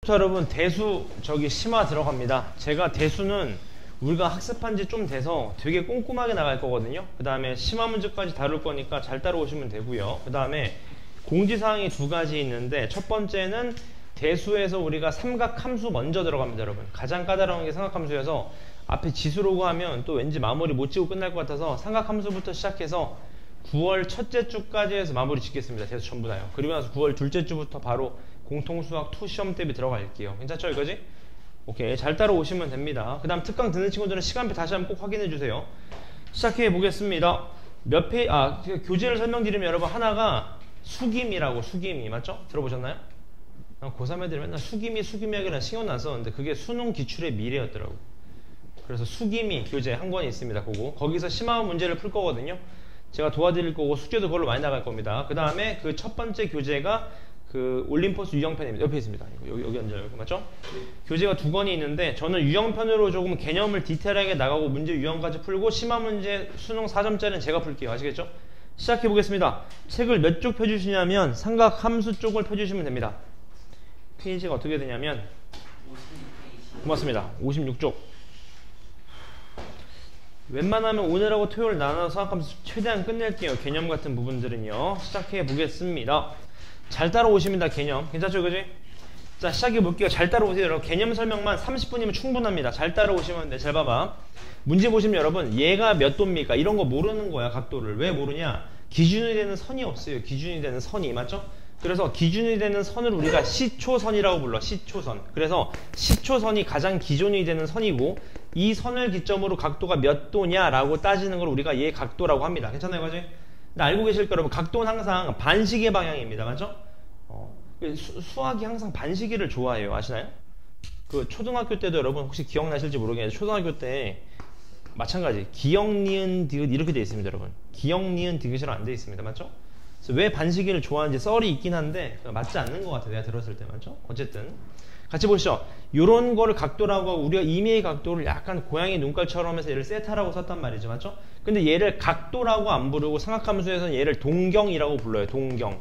이제부터 여러분 대수 심화 들어갑니다. 제가 대수는 우리가 학습한 지 좀 돼서 되게 꼼꼼하게 나갈 거거든요. 그 다음에 심화 문제까지 다룰 거니까 잘 따라오시면 되고요. 그 다음에 공지사항이 두 가지 있는데, 첫 번째는 대수에서 우리가 삼각함수 먼저 들어갑니다. 여러분, 가장 까다로운 게 삼각함수여서 앞에 지수로고 하면 또 왠지 마무리 못 지고 끝날 것 같아서 삼각함수부터 시작해서 9월 첫째 주까지 해서 마무리 짓겠습니다. 대수 전부 다요. 그리고 나서 9월 둘째 주부터 바로 공통수학 2 시험 대비 들어갈게요. 괜찮죠 이거지? 오케이, 잘 따라오시면 됩니다. 그 다음 특강 듣는 친구들은 시간표 다시 한번 꼭 확인해 주세요. 시작해 보겠습니다. 교재를 설명드리면 여러분, 하나가 수김이라고, 수김이 맞죠? 들어보셨나요? 고3 애들이 맨날 수김이 하기는 신경 안 썼는데 그게 수능 기출의 미래였더라고. 그래서 수김이 교재 한 권이 있습니다. 거기서 심화 문제를 풀 거거든요. 제가 도와드릴 거고 숙제도 그걸로 많이 나갈 겁니다. 그 다음에 그 첫 번째 교재가 그 올림포스 유형편입니다. 옆에 있습니다. 여기 앉아요. 맞죠? 교재가 두 권이 있는데, 저는 유형편으로 조금 개념을 디테일하게 나가고 문제 유형까지 풀고 심화 문제 수능 4점짜리는 제가 풀게요. 아시겠죠? 시작해 보겠습니다. 책을 몇 쪽 펴주시냐면 삼각함수 쪽을 펴주시면 됩니다. 페이지가 어떻게 되냐면, 고맙습니다. 56쪽. 웬만하면 오늘하고 토요일 나눠서 삼각함수 최대한 끝낼게요. 개념 같은 부분들은요. 시작해 보겠습니다. 잘 따라오십니다. 개념 괜찮죠 그지? 자, 시작해 볼게요. 잘 따라오세요. 여러분, 개념 설명만 30분이면 충분합니다. 잘 따라오시면 돼. 잘 봐봐. 문제 보시면 여러분, 얘가 몇 도입니까? 이런 거 모르는 거야. 각도를. 왜 모르냐? 기준이 되는 선이 없어요. 기준이 되는 선이. 맞죠? 그래서 기준이 되는 선을 우리가 시초선이라고 불러. 시초선. 그래서 시초선이 가장 기준이 되는 선이고, 이 선을 기점으로 각도가 몇 도냐라고 따지는 걸 우리가 얘 각도라고 합니다. 괜찮아요 그지? 알고 계실 거예요. 여러분, 각도는 항상 반시계 방향입니다. 맞죠? 수학이 항상 반시계를 좋아해요. 아시나요? 그 초등학교 때도 여러분 혹시 기억나실지 모르겠는데, 초등학교 때 마찬가지 기역, 니은, 디귿 이렇게 되어 있습니다. 여러분, 기역, 니은, 디귿으로 안 되어 있습니다. 맞죠? 그래서 왜 반시계를 좋아하는지 썰이 있긴 한데 맞지 않는 것 같아요. 내가 들었을 때. 맞죠? 어쨌든 같이 보시죠. 요런 거를 각도라고 하고, 우리가 임의의 각도를 약간 고양이 눈깔처럼 해서 얘를 세타라고 썼단 말이죠. 맞죠? 근데 얘를 각도라고 안 부르고 삼각함수에서는 얘를 동경이라고 불러요. 동경.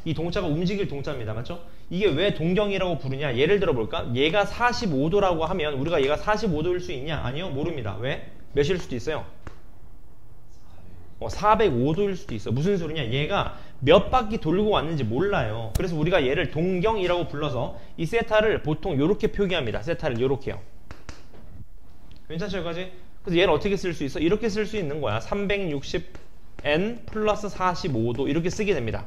이 동자가 움직일 동자입니다. 맞죠? 이게 왜 동경이라고 부르냐? 예를 들어 볼까? 얘가 45도라고 하면 우리가 얘가 45도일 수 있냐? 아니요, 모릅니다. 왜? 몇일 수도 있어요? 405도일 수도 있어. 무슨 소리냐? 얘가 몇 바퀴 돌고 왔는지 몰라요. 그래서 우리가 얘를 동경이라고 불러서 이 세타를 보통 이렇게 표기합니다. 세타를 이렇게요. 괜찮죠 여기까지? 그래서 얘를 어떻게 쓸 수 있어? 이렇게 쓸 수 있는 거야. 360n 플러스 45도 이렇게 쓰게 됩니다.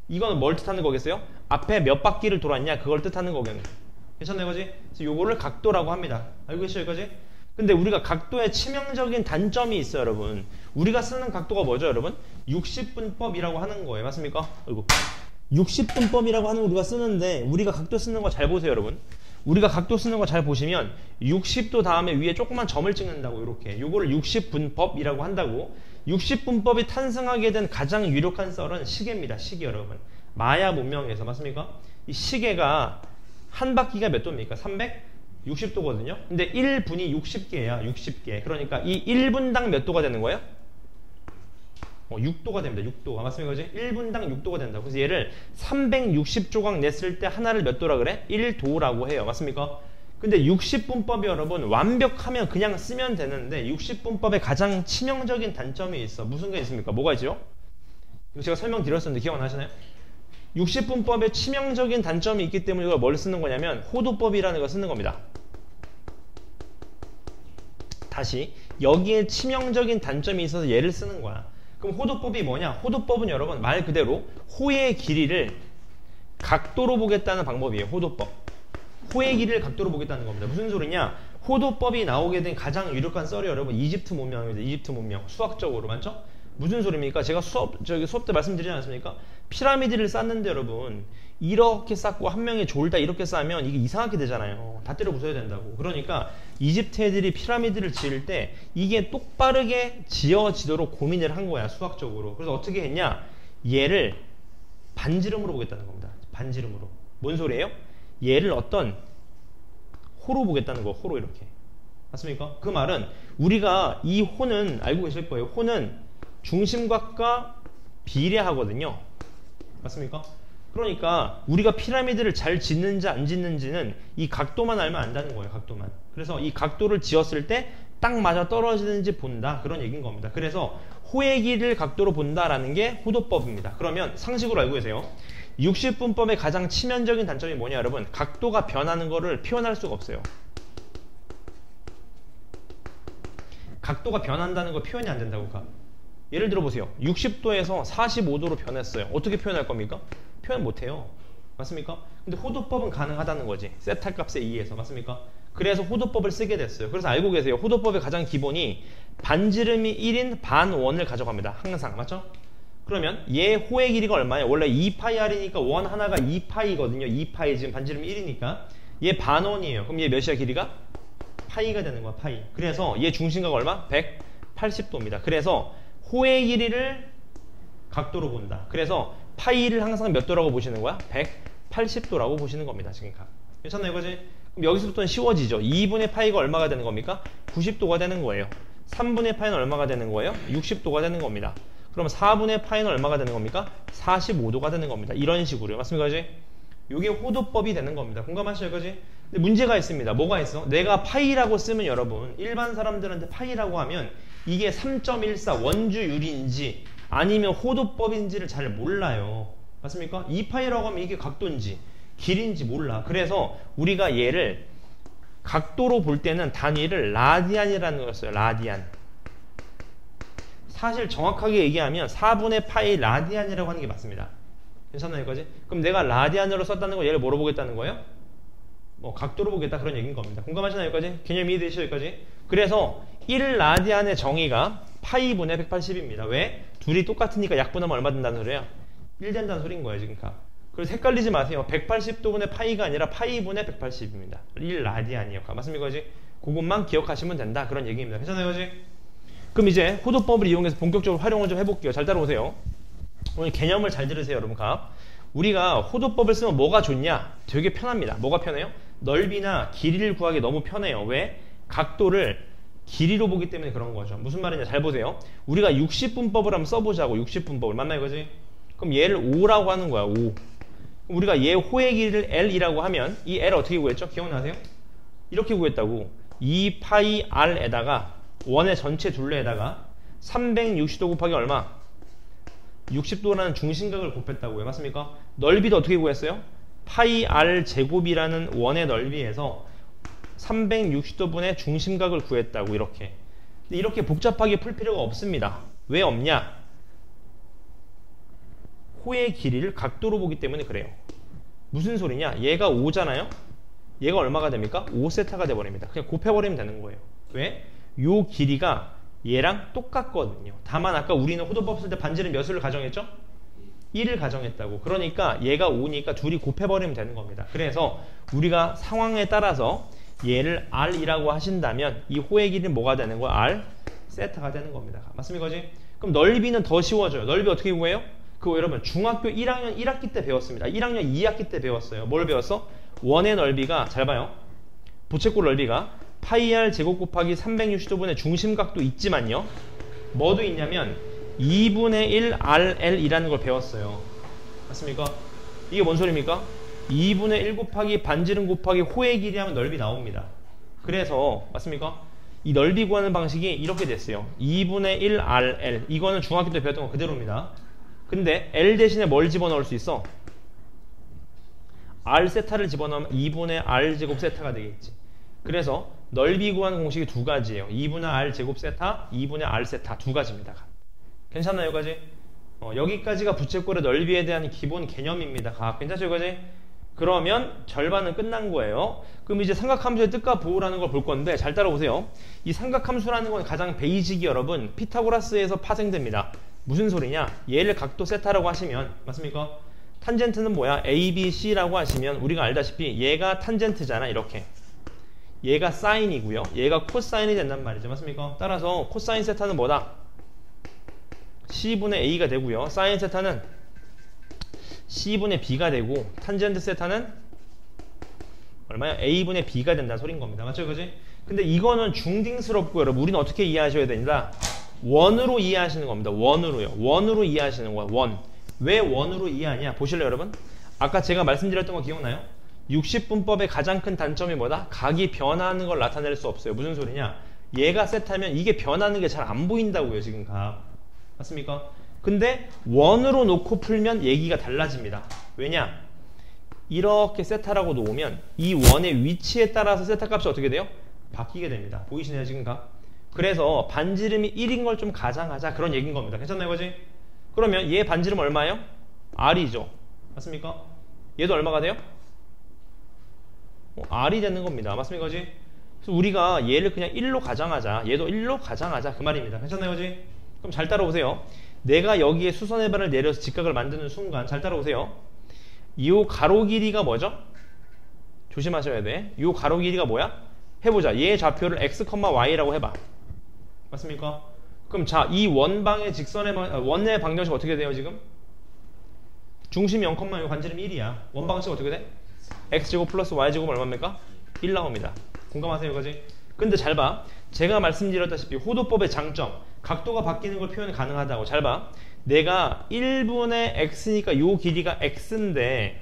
이거는 뭘 뜻하는 거겠어요? 앞에 몇 바퀴를 돌았냐? 그걸 뜻하는 거겠네. 괜찮나요 여기까지? 그래서 요거를 각도라고 합니다. 알고 계시죠 여기까지? 근데 우리가 각도에 치명적인 단점이 있어요 여러분. 우리가 쓰는 각도가 뭐죠 여러분? 60분법이라고 하는 거예요. 맞습니까? 아이고. 60분법이라고 하는 거 우리가 쓰는데, 우리가 각도 쓰는 거 잘 보세요 여러분. 우리가 각도 쓰는 거 잘 보시면 60도 다음에 위에 조그만 점을 찍는다고. 이렇게 요거를 60분법이라고 한다고. 60분법이 탄생하게 된 가장 유력한 썰은 시계입니다. 시계 여러분. 마야 문명에서. 맞습니까? 이 시계가 한 바퀴가 몇 도입니까? 360도거든요. 근데 1분이 60개야. 60개. 그러니까 이 1분당 몇 도가 되는 거예요? 6도가 됩니다. 6도. 맞습니까? 그지? 1분당 6도가 된다. 그래서 얘를 360조각 냈을 때 하나를 몇 도라 그래? 1도라고 해요. 맞습니까? 근데 60분법이 여러분 완벽하면 그냥 쓰면 되는데, 60분법의 가장 치명적인 단점이 있어. 무슨 게 있습니까? 뭐가 있죠? 이거 제가 설명드렸었는데 기억나시나요? 60분법의 치명적인 단점이 있기 때문에 이걸 뭘 쓰는 거냐면 호도법이라는 걸 쓰는 겁니다. 다시, 여기에 치명적인 단점이 있어서 얘를 쓰는 거야. 그럼 호도법이 뭐냐? 호도법은 여러분 말 그대로 호의 길이를 각도로 보겠다는 방법이에요. 호도법. 호의 길이를 각도로 보겠다는 겁니다. 무슨 소리냐? 호도법이 나오게 된 가장 유력한 썰이 여러분 이집트 문명입니다. 이집트 문명. 수학적으로. 맞죠? 무슨 소리입니까? 제가 수업 때 말씀드리지 않았습니까? 피라미드를 쌓는데 여러분 이렇게 쌓고 한 명이 졸다 이렇게 쌓으면 이게 이상하게 되잖아요. 다 때려 부숴야 된다고. 그러니까 이집트 애들이 피라미드를 지을 때 이게 똑바르게 지어지도록 고민을 한 거야. 수학적으로. 그래서 어떻게 했냐? 얘를 반지름으로 보겠다는 겁니다. 반지름으로. 뭔 소리예요? 얘를 어떤 호로 보겠다는 거. 호로 이렇게. 맞습니까? 그 말은 우리가 이 호는 알고 계실 거예요. 호는 중심각과 비례하거든요. 맞습니까? 그러니까 우리가 피라미드를 잘 짓는지 안 짓는지는 이 각도만 알면 안다는 거예요. 각도만. 그래서 이 각도를 지었을 때 딱 맞아 떨어지는지 본다. 그런 얘기인 겁니다. 그래서 호의 길이를 각도로 본다라는 게 호도법입니다. 그러면 상식으로 알고 계세요. 60분법의 가장 치명적인 단점이 뭐냐 여러분? 각도가 변하는 거를 표현할 수가 없어요. 각도가 변한다는 거 표현이 안 된다고. 예를 들어 보세요. 60도에서 45도로 변했어요. 어떻게 표현할 겁니까? 표현 못해요. 맞습니까? 근데 호도법은 가능하다는 거지. 세타 값에 의해서. 맞습니까? 그래서 호도법을 쓰게 됐어요. 그래서 알고 계세요. 호도법의 가장 기본이 반지름이 1인 반원을 가져갑니다. 항상. 맞죠? 그러면 얘 호의 길이가 얼마예요? 원래 2파이r이니까 원 하나가 2파이거든요. 2파이 지금 반지름이 1이니까. 얘 반원이에요. 그럼 얘 몇이야 길이가? 파이가 되는 거야. 파이. 그래서 얘 중심각가 얼마? 180도입니다. 그래서 호의 길이를 각도로 본다. 그래서 파이를 항상 몇 도라고 보시는 거야? 180도라고 보시는 겁니다. 지금 괜찮나요, 이거지? 그럼 여기서부터는 쉬워지죠. 2분의 파이가 얼마가 되는 겁니까? 90도가 되는 거예요. 3분의 파이는 얼마가 되는 거예요? 60도가 되는 겁니다. 그럼 4분의 파이는 얼마가 되는 겁니까? 45도가 되는 겁니다. 이런 식으로요. 맞습니까, 이거지? 이게 호도법이 되는 겁니다. 공감하시죠, 이거지? 근데 문제가 있습니다. 뭐가 있어? 내가 파이라고 쓰면 여러분, 일반 사람들한테 파이라고 하면 이게 3.14 원주율인지 아니면 호도법인지를 잘 몰라요. 맞습니까? 2파이라고 하면 이게 각도인지 길인지 몰라. 그래서 우리가 얘를 각도로 볼 때는 단위를 라디안이라는 걸 써요. 라디안. 사실 정확하게 얘기하면 4분의 파이 라디안이라고 하는 게 맞습니다. 괜찮나요, 이거지? 그럼 내가 라디안으로 썼다는 거 얘를 뭐로 보겠다는 거예요? 뭐 각도로 보겠다 그런 얘기인 겁니다. 공감하시나요, 여기까지? 개념 이해되시죠, 여기까지? 그래서 1라디안의 정의가 파이분의 180입니다. 왜? 둘이 똑같으니까 약분하면 얼마 된다는 소리야? 1 된다는 소리인 거예요, 지금. 그래서 헷갈리지 마세요. 180도분의 파이가 아니라 파이분의 180입니다. 1라디안이요. 맞습니까, 이거지? 그것만 기억하시면 된다. 그런 얘기입니다. 괜찮아요, 이거지? 그럼 이제 호도법을 이용해서 본격적으로 활용을 좀 해볼게요. 잘 따라오세요. 오늘 개념을 잘 들으세요, 여러분. 우리가 호도법을 쓰면 뭐가 좋냐? 되게 편합니다. 뭐가 편해요? 넓이나 길이를 구하기 너무 편해요. 왜? 각도를 길이로 보기 때문에 그런 거죠. 무슨 말이냐? 잘 보세요. 우리가 60분법을 한번 써보자고. 60분법을. 맞나요, 이거지? 그럼 얘를 5라고 하는 거야. 5. 우리가 얘 호의 길이를 L이라고 하면 이 L 어떻게 구했죠? 기억나세요? 이렇게 구했다고. 2파이 R에다가 원의 전체 둘레에다가 360도 곱하기 얼마? 60도라는 중심각을 곱했다고요. 맞습니까? 넓이도 어떻게 구했어요? 파이 R 제곱이라는 원의 넓이에서 360도분의 중심각을 구했다고. 이렇게. 근데 이렇게 복잡하게 풀 필요가 없습니다. 왜 없냐? 호의 길이를 각도로 보기 때문에 그래요. 무슨 소리냐? 얘가 5잖아요? 얘가 얼마가 됩니까? 5세타가 돼버립니다. 그냥 곱해버리면 되는 거예요. 왜? 요 길이가 얘랑 똑같거든요. 다만 아까 우리는 호도법 쓸 때 반지름 몇 수를 가정했죠? 1을 가정했다고. 그러니까 얘가 5니까 둘이 곱해버리면 되는 겁니다. 그래서 우리가 상황에 따라서 얘를 R이라고 하신다면 이 호의 길이는 뭐가 되는 거야? R 세타가 되는 겁니다. 맞습니까? 그지? 그럼 넓이는 더 쉬워져요. 넓이 어떻게 구해요? 그거 여러분 중학교 1학년 1학기 때 배웠습니다. 1학년 2학기 때 배웠어요. 뭘 배웠어? 원의 넓이가, 잘 봐요. 부채꼴 넓이가 파이 R 제곱 곱하기 360도분의 중심각도 있지만요. 뭐도 있냐면 2분의 1 RL이라는 걸 배웠어요. 맞습니까? 이게 뭔 소리입니까? 2분의 1 곱하기 반지름 곱하기 호의 길이 하면 넓이 나옵니다. 그래서 맞습니까? 이 넓이 구하는 방식이 이렇게 됐어요. 2분의 1 RL. 이거는 중학교 때 배웠던 거 그대로입니다. 근데 L 대신에 뭘 집어넣을 수 있어? R 세타를 집어넣으면 2분의 R 제곱 세타가 되겠지. 그래서 넓이 구하는 공식이 두 가지예요. 2분의 R 제곱 세타, 2분의 R 세타 두 가지입니다. 괜찮나요, 여기까지? 여기까지가 부채꼴의 넓이에 대한 기본 개념입니다. 괜찮죠, 여기까지? 그러면 절반은 끝난 거예요. 그럼 이제 삼각함수의 뜻과 부호라는 걸 볼 건데 잘 따라오세요. 이 삼각함수라는 건 가장 베이직이 여러분 피타고라스에서 파생됩니다. 무슨 소리냐? 얘를 각도 세타라고 하시면 맞습니까? 탄젠트는 뭐야? A, B, C라고 하시면 우리가 알다시피 얘가 탄젠트잖아. 이렇게. 얘가 사인이고요. 얘가 코사인이 된단 말이죠. 맞습니까? 따라서 코사인 세타는 뭐다? C분의 A가 되고요. 사인 세타는 C분의 B가 되고 탄젠트 세타는 얼마야? A분의 B가 된다는 소린 겁니다. 맞죠? 그지? 근데 이거는 중딩스럽고 여러분 우리는 어떻게 이해하셔야 됩니다. 원으로 이해하시는 겁니다. 원으로요. 원으로 이해하시는 거야. 원. 왜 원으로 이해하냐? 보실래요, 여러분? 아까 제가 말씀드렸던 거 기억나요? 60분법의 가장 큰 단점이 뭐다? 각이 변하는 걸 나타낼 수 없어요. 무슨 소리냐? 얘가 세타면 이게 변하는 게 잘 안 보인다고요. 지금 각. 맞습니까? 근데 원으로 놓고 풀면 얘기가 달라집니다. 왜냐? 이렇게 세타라고 놓으면 이 원의 위치에 따라서 세타 값이 어떻게 돼요? 바뀌게 됩니다. 보이시나요 지금 각? 그래서 반지름이 1인 걸 좀 가장하자 그런 얘기인 겁니다. 괜찮나요 이거지? 그러면 얘 반지름 얼마예요? R이죠. 맞습니까? 얘도 얼마가 돼요? R이 되는 겁니다. 맞습니까 이거지? 그래서 우리가 얘를 그냥 1로 가장하자. 얘도 1로 가장하자 그 말입니다. 괜찮나요 이거지? 그럼 잘 따라오세요. 내가 여기에 수선의 발을 내려서 직각을 만드는 순간 잘 따라오세요. 이 가로 길이가 뭐죠? 조심하셔야 돼. 이 가로 길이가 뭐야? 해보자. 얘의 좌표를 x, y라고 해봐. 맞습니까? 그럼 자, 이 원방의 원의 방정식 어떻게 돼요 지금? 중심 0,6 반지름 1이야. 원방식 어떻게 돼? x제곱 플러스 y제곱 얼마입니까? 1 나옵니다. 공감하세요 이거지? 근데 잘 봐. 제가 말씀드렸다시피 호도법의 장점, 각도가 바뀌는 걸 표현이 가능하다고. 잘 봐. 내가 1분의 x니까 요 길이가 x인데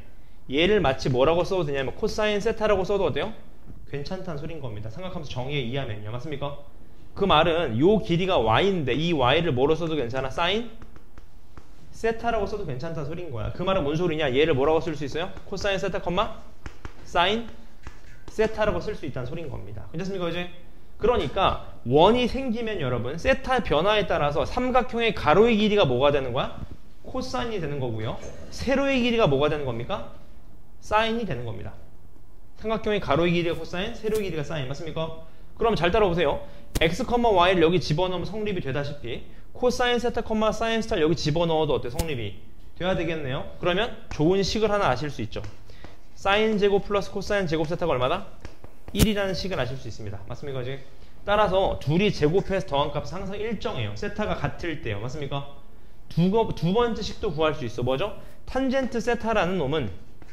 얘를 마치 뭐라고 써도 되냐면 코사인 세타라고 써도 어때요? 괜찮다는 소린 겁니다. 삼각함수 정의에 의하면요. 맞습니까? 그 말은 요 길이가 y인데 이 y를 뭐로 써도 괜찮아? 사인 세타라고 써도 괜찮다는 소린 거야. 그 말은 뭔 소리냐? 얘를 뭐라고 쓸 수 있어요? 코사인 세타, 사인 세타라고 쓸 수 있다는 소린 겁니다. 괜찮습니까 이제? 그러니까 원이 생기면 여러분 세타 변화에 따라서 삼각형의 가로의 길이가 뭐가 되는 거야? 코사인이 되는 거고요. 세로의 길이가 뭐가 되는 겁니까? 사인이 되는 겁니다. 삼각형의 가로의 길이가 코사인, 세로의 길이가 사인. 맞습니까? 그럼 잘 따라오세요. x, y를 여기 집어넣으면 성립이 되다시피 코사인 세타, 사인 스타 여기 집어넣어도 어때? 성립이 돼야 되겠네요. 그러면 좋은 식을 하나 아실 수 있죠. 사인 제곱 플러스 코사인 제곱 세타가 얼마다? 1이라는 식을 아실 수 있습니다. 맞습니까? 이제? 따라서 둘이 제곱해서 더한 값은 항상 일정해요. 세타가 같을 때요. 맞습니까? 두 번째 식도 구할 수 있어. 뭐죠? 탄젠트 세타라는 놈은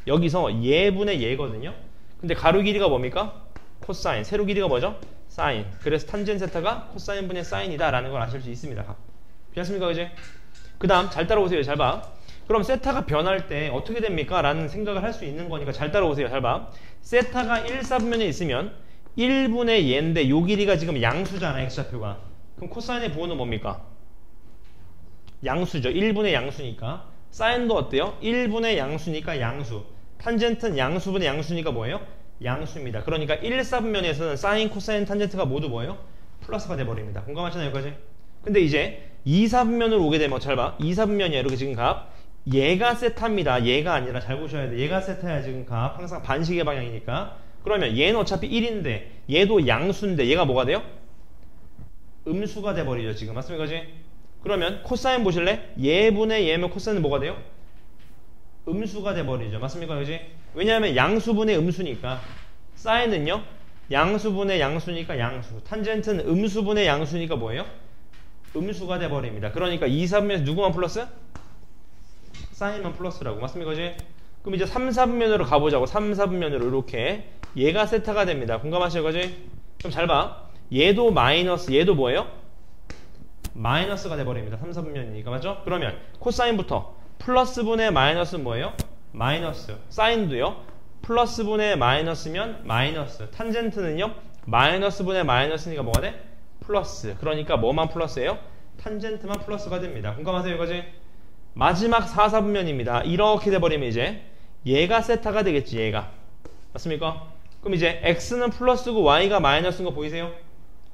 여기서 얘분의 얘거든요. 근데 가로 길이가 뭡니까? 코사인. 세로 길이가 뭐죠? 사인. 그래서 탄젠트 세타가 코사인 분의 사인이다 라는 걸 아실 수 있습니다. 괜찮습니까? 이제? 그 다음 잘 따라오세요. 잘 봐. 그럼 세타가 변할 때 어떻게 됩니까? 라는 생각을 할 수 있는 거니까 잘 따라오세요. 잘 봐. 세타가 1사분면에 있으면 1분의 얘인데 요 길이가 지금 양수잖아. x좌표가. 그럼 코사인의 부호는 뭡니까? 양수죠. 1분의 양수니까. 사인도 어때요? 1분의 양수니까 양수. 탄젠트는 양수분의 양수니까 뭐예요? 양수입니다. 그러니까 1사분면에서는 사인, 코사인, 탄젠트가 모두 뭐예요? 플러스가 돼버립니다. 공감하시나요? 여기까지? 근데 이제 2사분면으로 오게 되면 잘 봐. 2사분면이야. 이렇게 지금 값. 얘가 세타입니다. 얘가 아니라 잘 보셔야 돼. 얘가 세타야 지금 값. 항상 반식의 방향이니까. 그러면 얘는 어차피 1인데 얘도 양수인데 얘가 뭐가 돼요? 음수가 돼버리죠. 지금. 맞습니까? 그지? 그러면 코사인 보실래? 얘분의 얘면 코사인은 뭐가 돼요? 음수가 돼버리죠. 맞습니까? 그지? 왜냐하면 양수분의 음수니까. 사인은요? 양수분의 양수니까 양수. 탄젠트는 음수분의 양수니까 뭐예요? 음수가 돼버립니다. 그러니까 2사분면에서 누구만 플러스? 사인만 플러스라고. 맞습니까? 그지? 그럼 이제 3사분면으로 가보자고. 3사분면으로 이렇게 얘가 세타가 됩니다. 공감하시죠? 그지? 그럼 잘 봐. 얘도 마이너스, 얘도 뭐예요? 마이너스가 돼버립니다. 3사분면이니까. 맞죠? 그러면 코사인부터 플러스분의 마이너스는 뭐예요? 마이너스. 사인도요. 플러스분의 마이너스면 마이너스. 탄젠트는요. 마이너스분의 마이너스니까 뭐가 돼? 플러스. 그러니까 뭐만 플러스예요? 탄젠트만 플러스가 됩니다. 공감하세요? 이거지? 마지막 4사분면입니다. 이렇게 돼버리면 이제 얘가 세타가 되겠지. 얘가. 맞습니까? 그럼 이제 x는 플러스고 y가 마이너스인 거 보이세요?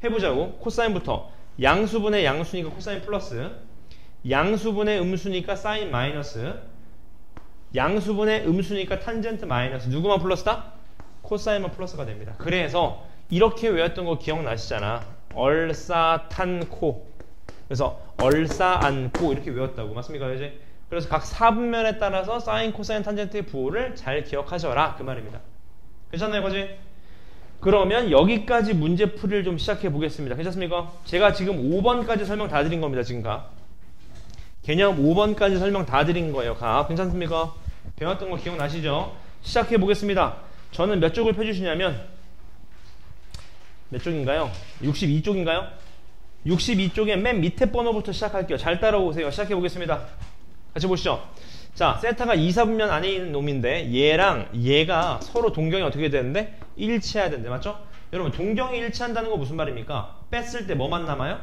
해보자고. 코사인부터 양수분의 양수니까 코사인 플러스, 양수분의 음수니까 사인 마이너스, 양수분의 음수니까 탄젠트 마이너스. 누구만 플러스다? 코사인만 플러스가 됩니다. 그래서 이렇게 외웠던 거 기억나시잖아. 얼싸탄코. 그래서 얼싸안코 이렇게 외웠다고. 맞습니까? 이제? 그래서 각 사분면에 따라서 사인, 코사인, 탄젠트의 부호를 잘 기억하셔라 그 말입니다. 괜찮나요? 거지? 그러면 여기까지 문제풀이를 좀 시작해 보겠습니다. 괜찮습니까? 제가 지금 5번까지 설명 다 드린 겁니다. 지금 각 개념 5번까지 설명 다 드린 거예요. 각 괜찮습니까? 배웠던 거 기억나시죠? 시작해 보겠습니다. 저는 몇 쪽을 펴주시냐면 몇 쪽인가요? 62쪽인가요? 62쪽의 맨 밑에 번호부터 시작할게요. 잘 따라오세요. 시작해 보겠습니다. 같이 보시죠. 자, 세타가 2, 4분면 안에 있는 놈인데 얘랑 얘가 서로 동경이 어떻게 되는데? 일치해야 된대. 맞죠? 여러분 동경이 일치한다는 거 무슨 말입니까? 뺐을 때 뭐만 남아요?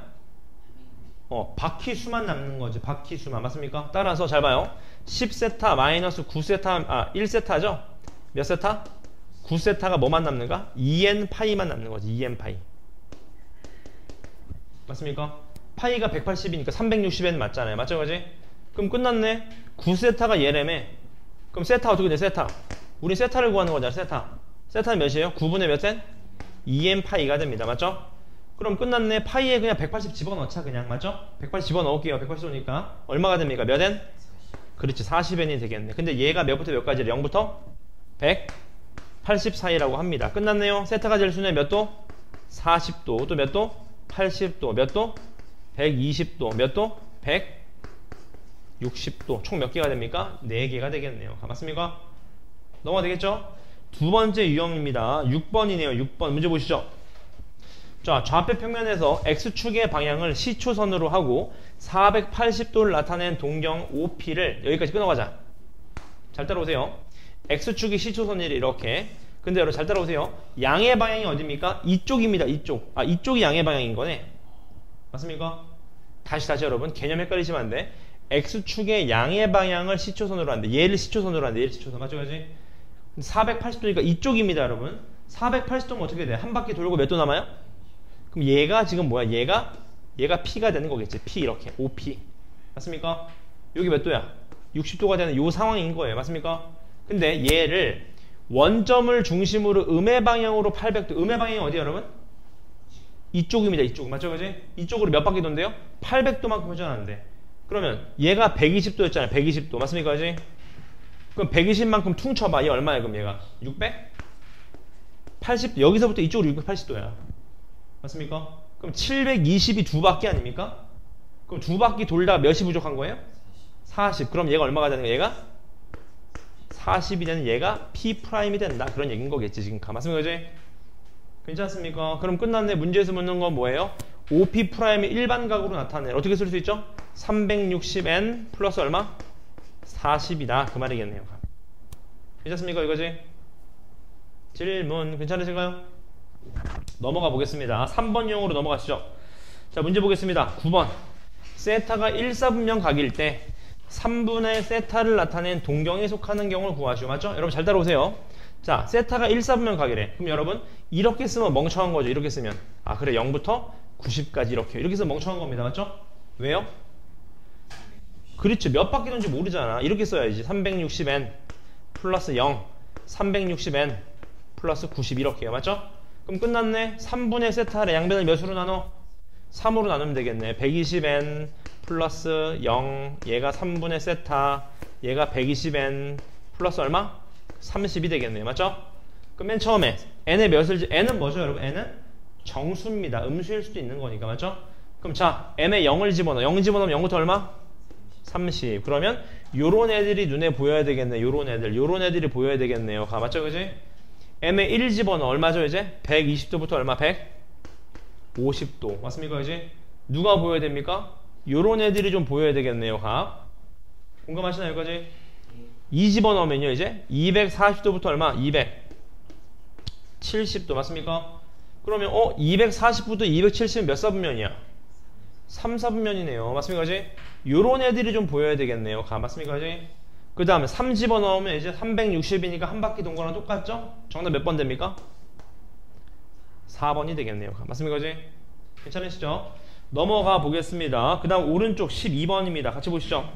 바퀴수만 남는 거지. 바퀴수만. 맞습니까? 따라서 잘 봐요. 10세타 마이너스 9세타 1세타죠? 몇 세타? 9세타가 뭐만 남는가? 2n 파이만 남는 거지. 2n 파이. 맞습니까? 파이가 180이니까 360n 맞잖아요. 맞죠? 그지? 그럼 끝났네. 9세타가 얘라며. 그럼 세타 어떻게 돼? 세타. 우리 세타를 구하는 거잖아. 세타. 세타는 몇이에요? 9분의 몇 n? 2n 파이가 됩니다. 맞죠? 그럼 끝났네. 파이에 그냥 180 집어넣자. 그냥. 맞죠? 180 집어넣을게요. 180이니까 얼마가 됩니까? 몇 n? 그렇지. 40n이 되겠네. 근데 얘가 몇부터 몇까지? 0부터 180 사이라고 합니다. 끝났네요. 세타가 될 수는 몇 도? 40도. 또 몇 도? 80도. 몇 도? 120도. 몇 도? 160도. 총 몇 개가 됩니까? 4개가 되겠네요. 맞습니까? 넘어가 되겠죠? 두 번째 유형입니다. 6번이네요. 6번 문제 보시죠. 자, 좌표 평면에서 X축의 방향을 시초선으로 하고 480도를 나타낸 동경 OP를 여기까지 끊어가자. 잘 따라오세요. X축이 시초선이래. 이렇게. 근데 여러분 잘 따라오세요. 양의 방향이 어디입니까? 이쪽입니다. 이쪽. 이쪽이 양의 방향인 거네. 맞습니까? 다시 여러분 개념 헷갈리시면 안 돼. X축의 양의 방향을 시초선으로 하는데 얘를 시초선으로 하는데 얘를 시초선. 맞죠? 그지? 480도니까 이쪽입니다. 여러분 480도면 어떻게 돼? 한 바퀴 돌고 몇 도 남아요? 그럼 얘가 지금 뭐야? 얘가 P가 되는 거겠지. P 이렇게 OP. 맞습니까? 여기 몇 도야? 60도가 되는 요 상황인 거예요. 맞습니까? 근데 얘를 원점을 중심으로 음의 방향으로 800도. 음의 방향이 어디야 여러분? 이쪽입니다. 이쪽. 맞죠? 그지? 이쪽으로 몇 바퀴 돈대요? 800도만큼 회전하는데. 그러면 얘가 120도였잖아요. 120도. 맞습니까? 그지? 그럼 120만큼 퉁쳐봐. 얘 얼마야 그럼 얘가? 600? 80도. 여기서부터 이쪽으로 680도야. 맞습니까? 그럼 720이 두 바퀴 아닙니까? 그럼 두 바퀴 돌다 몇이 부족한 거예요? 40. 그럼 얘가 얼마가 되는 거야? 얘가? 40이 되는 얘가 P'이 된다. 그런 얘기인 거겠지. 지금 맞습니까? 그지? 괜찮습니까? 그럼 끝났네. 문제에서 묻는 건 뭐예요? OP'의 일반각으로 나타내. 어떻게 쓸 수 있죠? 360n 플러스 얼마? 40이다. 그 말이겠네요. 괜찮습니까? 이거지? 질문 괜찮으신가요? 넘어가 보겠습니다. 3번형으로 넘어가시죠. 자, 문제 보겠습니다. 9번. 세타가 1, 4분면 각일 때 3분의 세타를 나타낸 동경에 속하는 경우를 구하시오. 맞죠? 여러분 잘 따라오세요. 자, 세타가 1, 4분면 각이래. 그럼 여러분 이렇게 쓰면 멍청한 거죠. 이렇게 쓰면. 그래 0부터 90까지 이렇게 쓰면 멍청한 겁니다. 맞죠? 왜요? 그렇죠. 몇 바퀴 돈지 모르잖아. 이렇게 써야지. 360n 플러스 0 360n 플러스 90 이렇게요. 맞죠? 그럼 끝났네. 3분의 세타를 양변을 몇으로 나눠? 3으로 나누면 되겠네. 120n 플러스 0 얘가 3분의 세타 얘가 120n 플러스 얼마? 30이 되겠네요. 맞죠? 그럼 맨 처음에 n의 몇을 n은 뭐죠 여러분? n은 정수입니다. 음수일 수도 있는 거니까. 맞죠? 그럼 자 m에 0을 집어넣어. 0 집어넣으면 0부터 얼마? 30. 그러면 요런 애들이 눈에 보여야 되겠네. 요런 애들이 보여야 되겠네요. 맞죠? 그지? m에 1 집어넣어. 얼마죠 이제? 120도부터 얼마? 150도. 맞습니까? 이제 누가 보여야 됩니까? 요런 애들이 좀 보여야 되겠네요. 공감하시나요? 여기까지? 2 집어넣으면요 이제 240도부터 얼마? 270도. 맞습니까? 그러면 240부터 270은 몇 사분면이야? 3, 4분면이네요. 맞습니까? 이제 요런 애들이 좀 보여야 되겠네요. 맞습니까? 이제 그 다음에 3 집어넣으면 이제 360이니까 한 바퀴 돈 거랑 똑같죠? 정답 몇 번 됩니까? 4번이 되겠네요. 맞습니까? 이제 괜찮으시죠? 넘어가 보겠습니다. 그 다음 오른쪽 12번입니다. 같이 보시죠.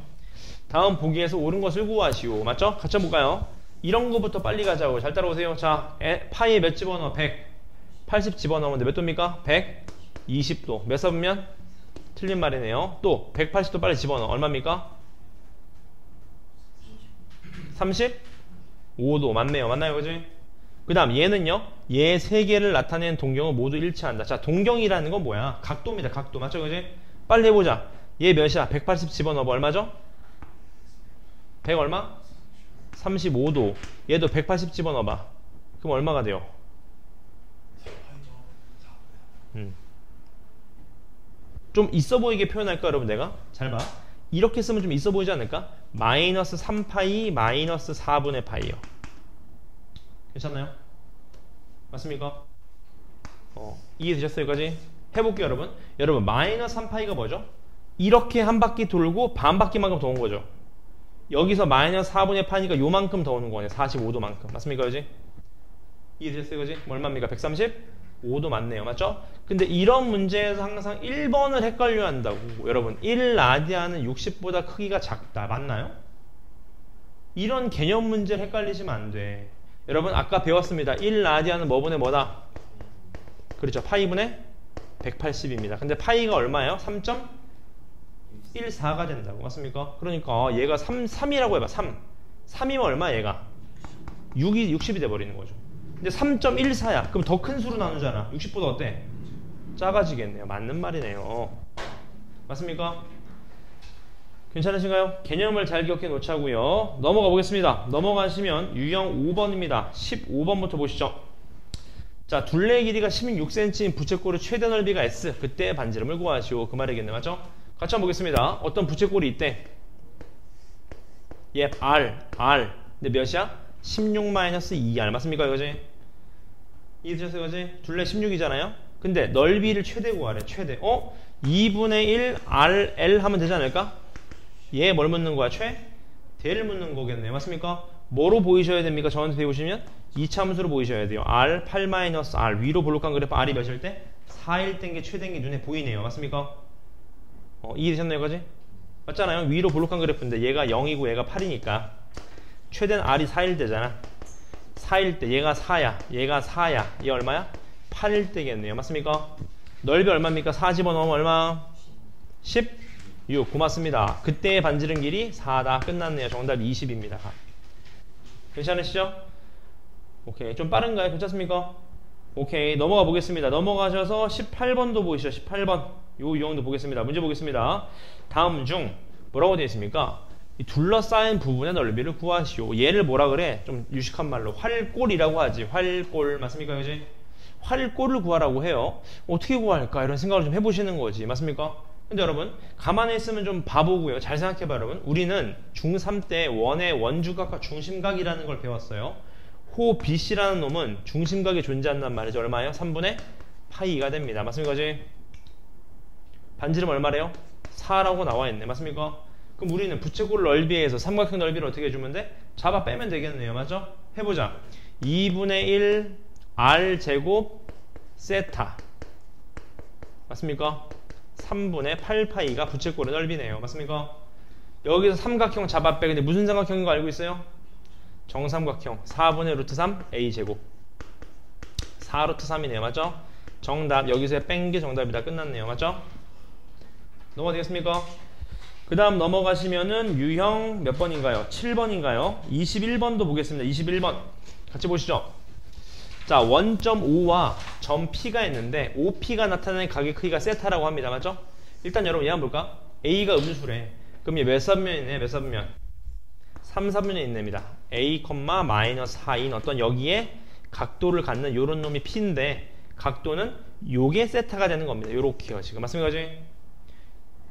다음 보기에서 옳은 것을 구하시오. 맞죠? 같이 해볼까요? 이런 거부터 빨리 가자고. 잘 따라오세요. 자, 파이에 몇 집어넣어? 180 집어넣으면 몇 도입니까? 120도. 몇 사분면? 틀린 말이네요. 또 180도 빨리 집어넣어. 얼마입니까? 35도. 맞네요. 맞나요? 그지? 그 다음 얘는요. 얘 세 개를 나타낸 동경은 모두 일치한다. 자, 동경이라는 건 뭐야? 각도입니다. 각도. 맞죠? 그지? 빨리 해보자. 얘 몇이야? 180 집어넣어. 얼마죠? 100 얼마? 35도. 얘도 180 집어넣어봐. 그럼 얼마가 돼요? 좀 있어 보이게 표현할까 여러분 내가? 잘 봐. 이렇게 쓰면 좀 있어 보이지 않을까? 마이너스 3파이 마이너스 4분의 파이요. 괜찮나요? 맞습니까? 이해되셨어요? 여기까지? 해볼게요, 여러분. 여러분, 마이너스 3파이가 뭐죠? 이렇게 한 바퀴 돌고 반 바퀴만큼 더 온 거죠. 여기서 마이너스 4분의 파이니까 요만큼 더 오는 거네요. 45도만큼. 맞습니까, 그지? 이해되셨어요, 그지? 얼마입니까? 135도 맞네요. 맞죠? 근데 이런 문제에서 항상 1번을 헷갈려 한다고. 여러분, 1라디안은 60보다 크기가 작다. 맞나요? 이런 개념 문제를 헷갈리시면 안 돼. 여러분, 아까 배웠습니다. 1라디안은 뭐분의 뭐다? 그렇죠. 파이분의 180입니다. 근데 파이가 얼마예요? 3.14가 된다고. 맞습니까? 그러니까 얘가 3이라고 해봐. 3이면 얼마 얘가? 60이 돼버리는 거죠. 근데 3.14야. 그럼 더 큰 수로 나누잖아. 60보다 어때? 작아지겠네요. 맞는 말이네요. 맞습니까? 괜찮으신가요? 개념을 잘 기억해 놓자고요. 넘어가 보겠습니다. 넘어가시면 유형 5번입니다. 15번부터 보시죠. 자, 둘레 길이가 16cm인 부채꼴의 최대 넓이가 S. 그때 반지름을 구하시오. 그 말이겠네. 맞죠? 같이 한번 보겠습니다. 어떤 부채꼴이 있대? 예, R. 근데 몇이야? 16-2R. 맞습니까? 이거지? 이해되셨어요? 이거지? 둘레 16이잖아요? 근데 넓이를 최대 구하래. 최대. 2분의 1 RL 하면 되지 않을까? 얘 뭘 묻는 거야? 대를 묻는 거겠네요. 맞습니까? 뭐로 보이셔야 됩니까? 저한테 배우시면 이차함수로 보이셔야 돼요. R 8-R 위로 볼록한 그래프 R이 몇일 때? 4일 땐 게 최대인 게 눈에 보이네요. 맞습니까? 이해되셨나요? 이거지? 맞잖아요. 위로 볼록한 그래프인데 얘가 0이고 얘가 8이니까 최대는 R이 4일 때잖아. 4일 때 얘가 4야. 얘가 4야. 얘 얼마야? 8일 때겠네요. 맞습니까? 넓이 얼마입니까? 4 집어넣으면 얼마? 16. 고맙습니다. 그때의 반지름 길이 4다. 끝났네요. 정답 20입니다. 괜찮으시죠? 오케이. 좀 빠른가요? 괜찮습니까? 오케이. 넘어가 보겠습니다. 넘어가셔서 18번도 보이시죠? 18번. 요 유형도 보겠습니다. 문제 보겠습니다. 다음 중 뭐라고 되어 있습니까? 이 둘러싸인 부분의 넓이를 구하시오. 얘를 뭐라 그래? 좀 유식한 말로 활골이라고 하지. 활골. 맞습니까? 그지? 활골을 구하라고 해요. 어떻게 구할까? 이런 생각을 좀 해보시는 거지. 맞습니까? 근데 여러분, 가만히 있으면 좀 바보고요. 잘 생각해봐, 여러분. 우리는 중3 때 원의 원주각과 중심각이라는 걸 배웠어요. 호 BC라는 놈은 중심각이 존재한단 말이죠. 얼마예요? 3분의 파이가 됩니다. 맞습니까? 그지? 반지름 얼마래요? 4라고 나와 있네. 맞습니까? 그럼 우리는 부채꼴 넓이에서 삼각형 넓이를 어떻게 해주면 돼? 잡아 빼면 되겠네요. 맞죠? 해보자. 2분의 1 R제곱 세타. 맞습니까? 3분의 8파이가 부채꼴의 넓이네요. 맞습니까? 여기서 삼각형 잡아 빼. 근데 무슨 삼각형인 거 알고 있어요? 정삼각형. 4분의 루트 3 A제곱. 4 루트 3이네요. 맞죠? 정답. 여기서 뺀 게 정답이다. 끝났네요. 맞죠? 넘어가겠습니까? 그 다음 넘어가시면은 유형 몇 번인가요? 7번인가요? 21번도 보겠습니다. 21번. 같이 보시죠. 자, 원점 O와 점 P가 있는데 OP가 나타내는 각의 크기가 세타라고 합니다. 맞죠? 일단 여러분 얘 한번 볼까? A가 음수래. 그럼 얘 몇 사분면이 있네? 몇 사분면? 3사분면이 있습니다. A, 마이너스 4인 어떤 여기에 각도를 갖는 요런 놈이 P인데 각도는 요게 세타가 되는 겁니다. 요렇게요. 지금 맞습니까? 그지?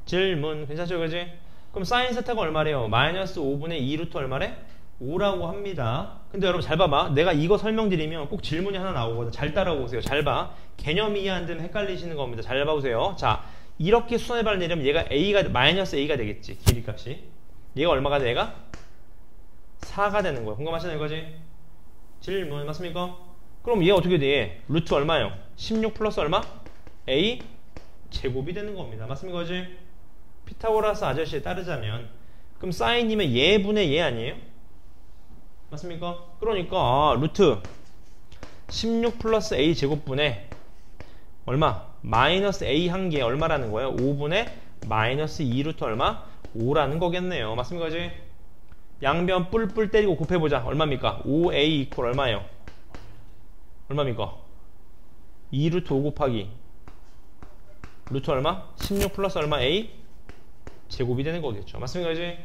질문 괜찮죠? 그지? 그럼 사인 세타가 얼마래요? 마이너스 5분의 2 루트 얼마래? 5라고 합니다. 근데 여러분 잘 봐봐. 내가 이거 설명드리면 꼭 질문이 하나 나오거든. 잘 따라오세요. 잘 봐. 개념 이해 안 되면 헷갈리시는 겁니다. 잘 봐보세요. 자, 이렇게 수선해발 내리면 얘가 A가 마이너스 A가 되겠지. 길이값이. 얘가 얼마가 돼? 얘가 4가 되는 거야. 공감하시나요? 이거지? 질문 맞습니까? 그럼 얘 어떻게 돼? 루트 얼마요? 16 플러스 얼마? A 제곱이 되는 겁니다. 맞습니까? 이거지? 피타고라스 아저씨에 따르자면 그럼 사인이면 얘분의 얘 아니에요? 맞습니까? 그러니까 루트 16 플러스 A 제곱분의 얼마? 마이너스 A 한 개 얼마라는 거예요? 5분의 마이너스 2 루트 얼마? 5라는 거겠네요. 맞습니까? 그지? 양변 뿔뿔 때리고 곱해보자. 얼마입니까? 5A 이퀄 얼마예요? 얼마입니까? 2 루트 5 곱하기 루트 얼마? 16 플러스 얼마? A 제곱이 되는 거겠죠. 맞습니까? 그지?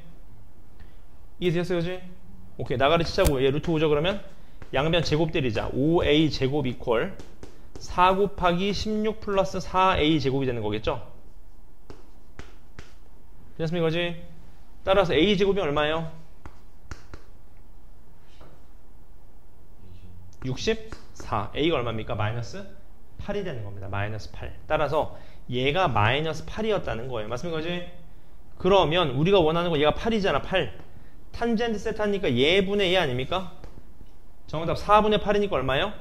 이해되셨어요? 그지? 오케이. 나가리 치자고. 얘 루트 5죠. 그러면 양변 제곱 때리자. 5A 제곱 이퀄 4 곱하기 16 플러스 4A 제곱이 되는 거겠죠? 됐습니까? 그지? 따라서 a제곱이 얼마예요? 64. a가 얼마입니까? 마이너스 8이 되는 겁니다. 마이너스 8. 따라서 얘가 마이너스 8이었다는 거예요. 맞습니까? 그지? 그러면 우리가 원하는 거 얘가 8이잖아. 8. 탄젠트 세타니까 얘분의 얘 아닙니까? 정답 4분의 8이니까 얼마예요?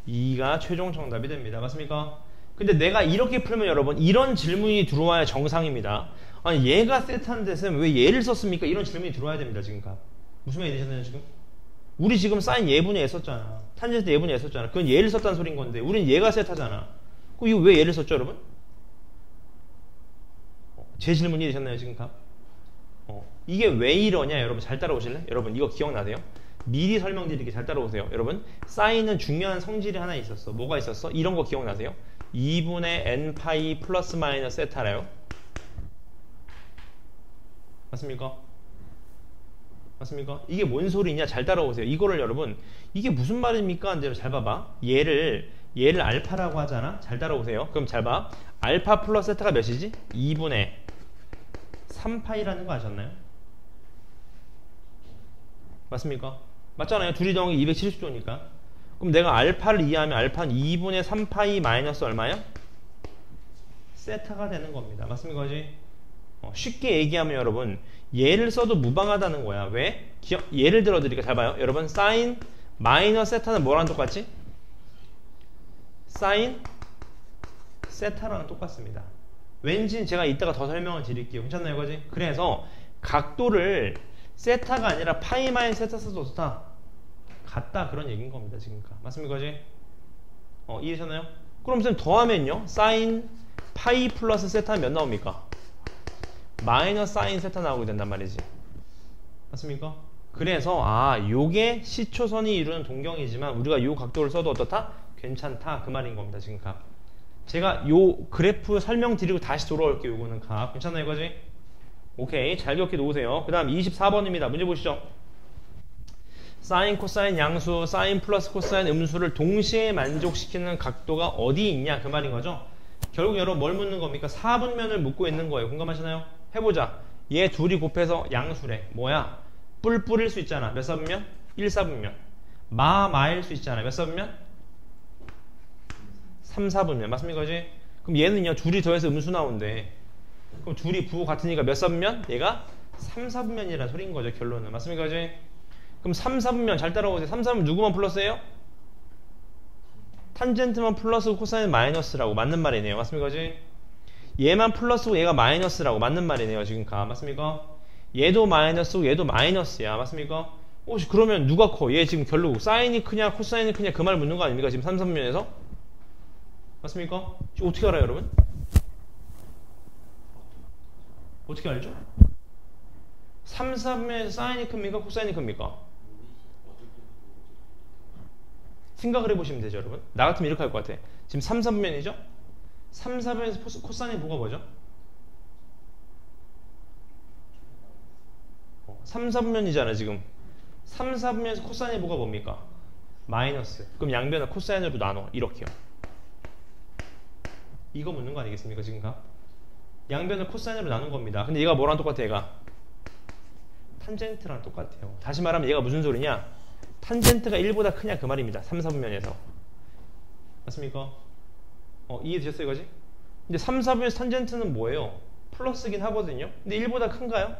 2가 최종 정답이 됩니다. 맞습니까? 근데 내가 이렇게 풀면 여러분 이런 질문이 들어와야 정상입니다. 아니 얘가 세타인데 쌤 왜 얘를 썼습니까? 이런 질문이 들어와야 됩니다. 지금 무슨 말이 되셨나요 지금? 우리 지금 사인 예분의 얘 썼잖아. 탄젠트 예분의 얘 썼잖아. 그건 얘를 썼다는 소린 건데 우린 얘가 세타잖아. 그럼 이거 왜 얘를 썼죠 여러분? 제 질문이 되셨나요 지금 이게 왜 이러냐 여러분 잘 따라오실래? 여러분 이거 기억나세요? 미리 설명드리게 잘 따라오세요. 여러분 사인은 중요한 성질이 하나 있었어. 뭐가 있었어? 이런 거 기억나세요? 2분의 n파이 플러스 마이너스 세타래요. 맞습니까? 맞습니까? 이게 뭔 소리냐? 잘 따라오세요. 이거를 여러분 이게 무슨 말입니까? 한대로 잘 봐봐. 얘를 알파라고 하잖아. 잘 따라오세요. 그럼 잘 봐. 알파 플러스 세타가 몇이지? 2분의 3파이라는 거 아셨나요? 맞습니까? 맞잖아요. 둘이 더하기 270도니까. 그럼 내가 알파를 이해하면 알파는 2분의 3파이 마이너스 얼마요? 세타가 되는 겁니다. 맞습니까? 그지? 쉽게 얘기하면 여러분 얘를 써도 무방하다는 거야. 왜? 예를 들어 드릴게요. 잘 봐요. 여러분 사인 마이너스 세타는 뭐랑 똑같지? 사인 세타랑 똑같습니다. 왠지 제가 이따가 더 설명을 드릴게요. 괜찮나요? 그지? 그래서 각도를 세타가 아니라 파이 마이너스 세타 써도 좋다. 같다 그런 얘기인 겁니다. 지금까 맞습니까? 그지? 이해하셨나요? 그럼 선생님 더하면요. 사인 파이 플러스 세타는 몇 나옵니까? 마이너스 사인 세타 나오게 된단 말이지. 맞습니까? 그래서 요게 시초선이 이루는 동경이지만 우리가 요 각도를 써도 어떻다? 괜찮다 그 말인 겁니다. 지금 제가 요 그래프 설명드리고 다시 돌아올게요. 요거는 괜찮나요? 이거지? 오케이 잘 기억해 놓으세요. 그 다음 24번입니다. 문제 보시죠. 사인 코사인 양수 사인 플러스 코사인 음수를 동시에 만족시키는 각도가 어디 있냐 그 말인 거죠. 결국 여러분 뭘 묻는 겁니까? 4분면을 묻고 있는 거예요. 공감하시나요? 해보자. 얘 둘이 곱해서 양수래. 뭐야? 뿔뿔일 수 있잖아. 몇 사분면? 1사분면. 마일 수 있잖아. 몇 사분면? 3사분면. 맞습니까? 그지? 그럼 얘는요 둘이 더해서 음수 나온대. 그럼 둘이 부호 같으니까 몇 사분면? 얘가 3사분면이라는 소리인 거죠. 결론은. 맞습니까? 그지? 그럼 3사분면 잘 따라오세요. 3사분면 누구만 플러스예요? 탄젠트만 플러스고 코사인 마이너스라고 맞는 말이네요. 맞습니까? 그지? 얘만 플러스고 얘가 마이너스라고 맞는 말이네요. 지금 맞습니까? 얘도 마이너스고 얘도 마이너스야. 맞습니까? 혹시 그러면 누가 커? 얘 지금 결국 사인이 크냐 코사인이 크냐 그 말 묻는 거 아닙니까? 지금 3사분면에서? 맞습니까? 어떻게 알아요 여러분? 어떻게 알죠? 3사분면에서 사인이 큽니까? 코사인이 큽니까? 생각을 해보시면 되죠 여러분. 나 같으면 이렇게 할 것 같아. 지금 3사분면이죠? 3사분면에서 코사인이 뭐가 뭐죠? 3사분면이잖아 지금. 3사분면에서 코사인이 뭐가 뭡니까? 마이너스. 그럼 양변을 코사인으로 나눠. 이렇게요. 이거 묻는 거 아니겠습니까 지금 양변을 코사인으로 나눈 겁니다. 근데 얘가 뭐랑 똑같아? 얘가 탄젠트랑 똑같아요. 다시 말하면 얘가 무슨 소리냐? 탄젠트가 1보다 크냐 그 말입니다. 3사분면에서. 맞습니까? 이해되셨어요 이거지? 근데 3사분면에서 탄젠트는 뭐예요? 플러스긴 하거든요. 근데 1보다 큰가요?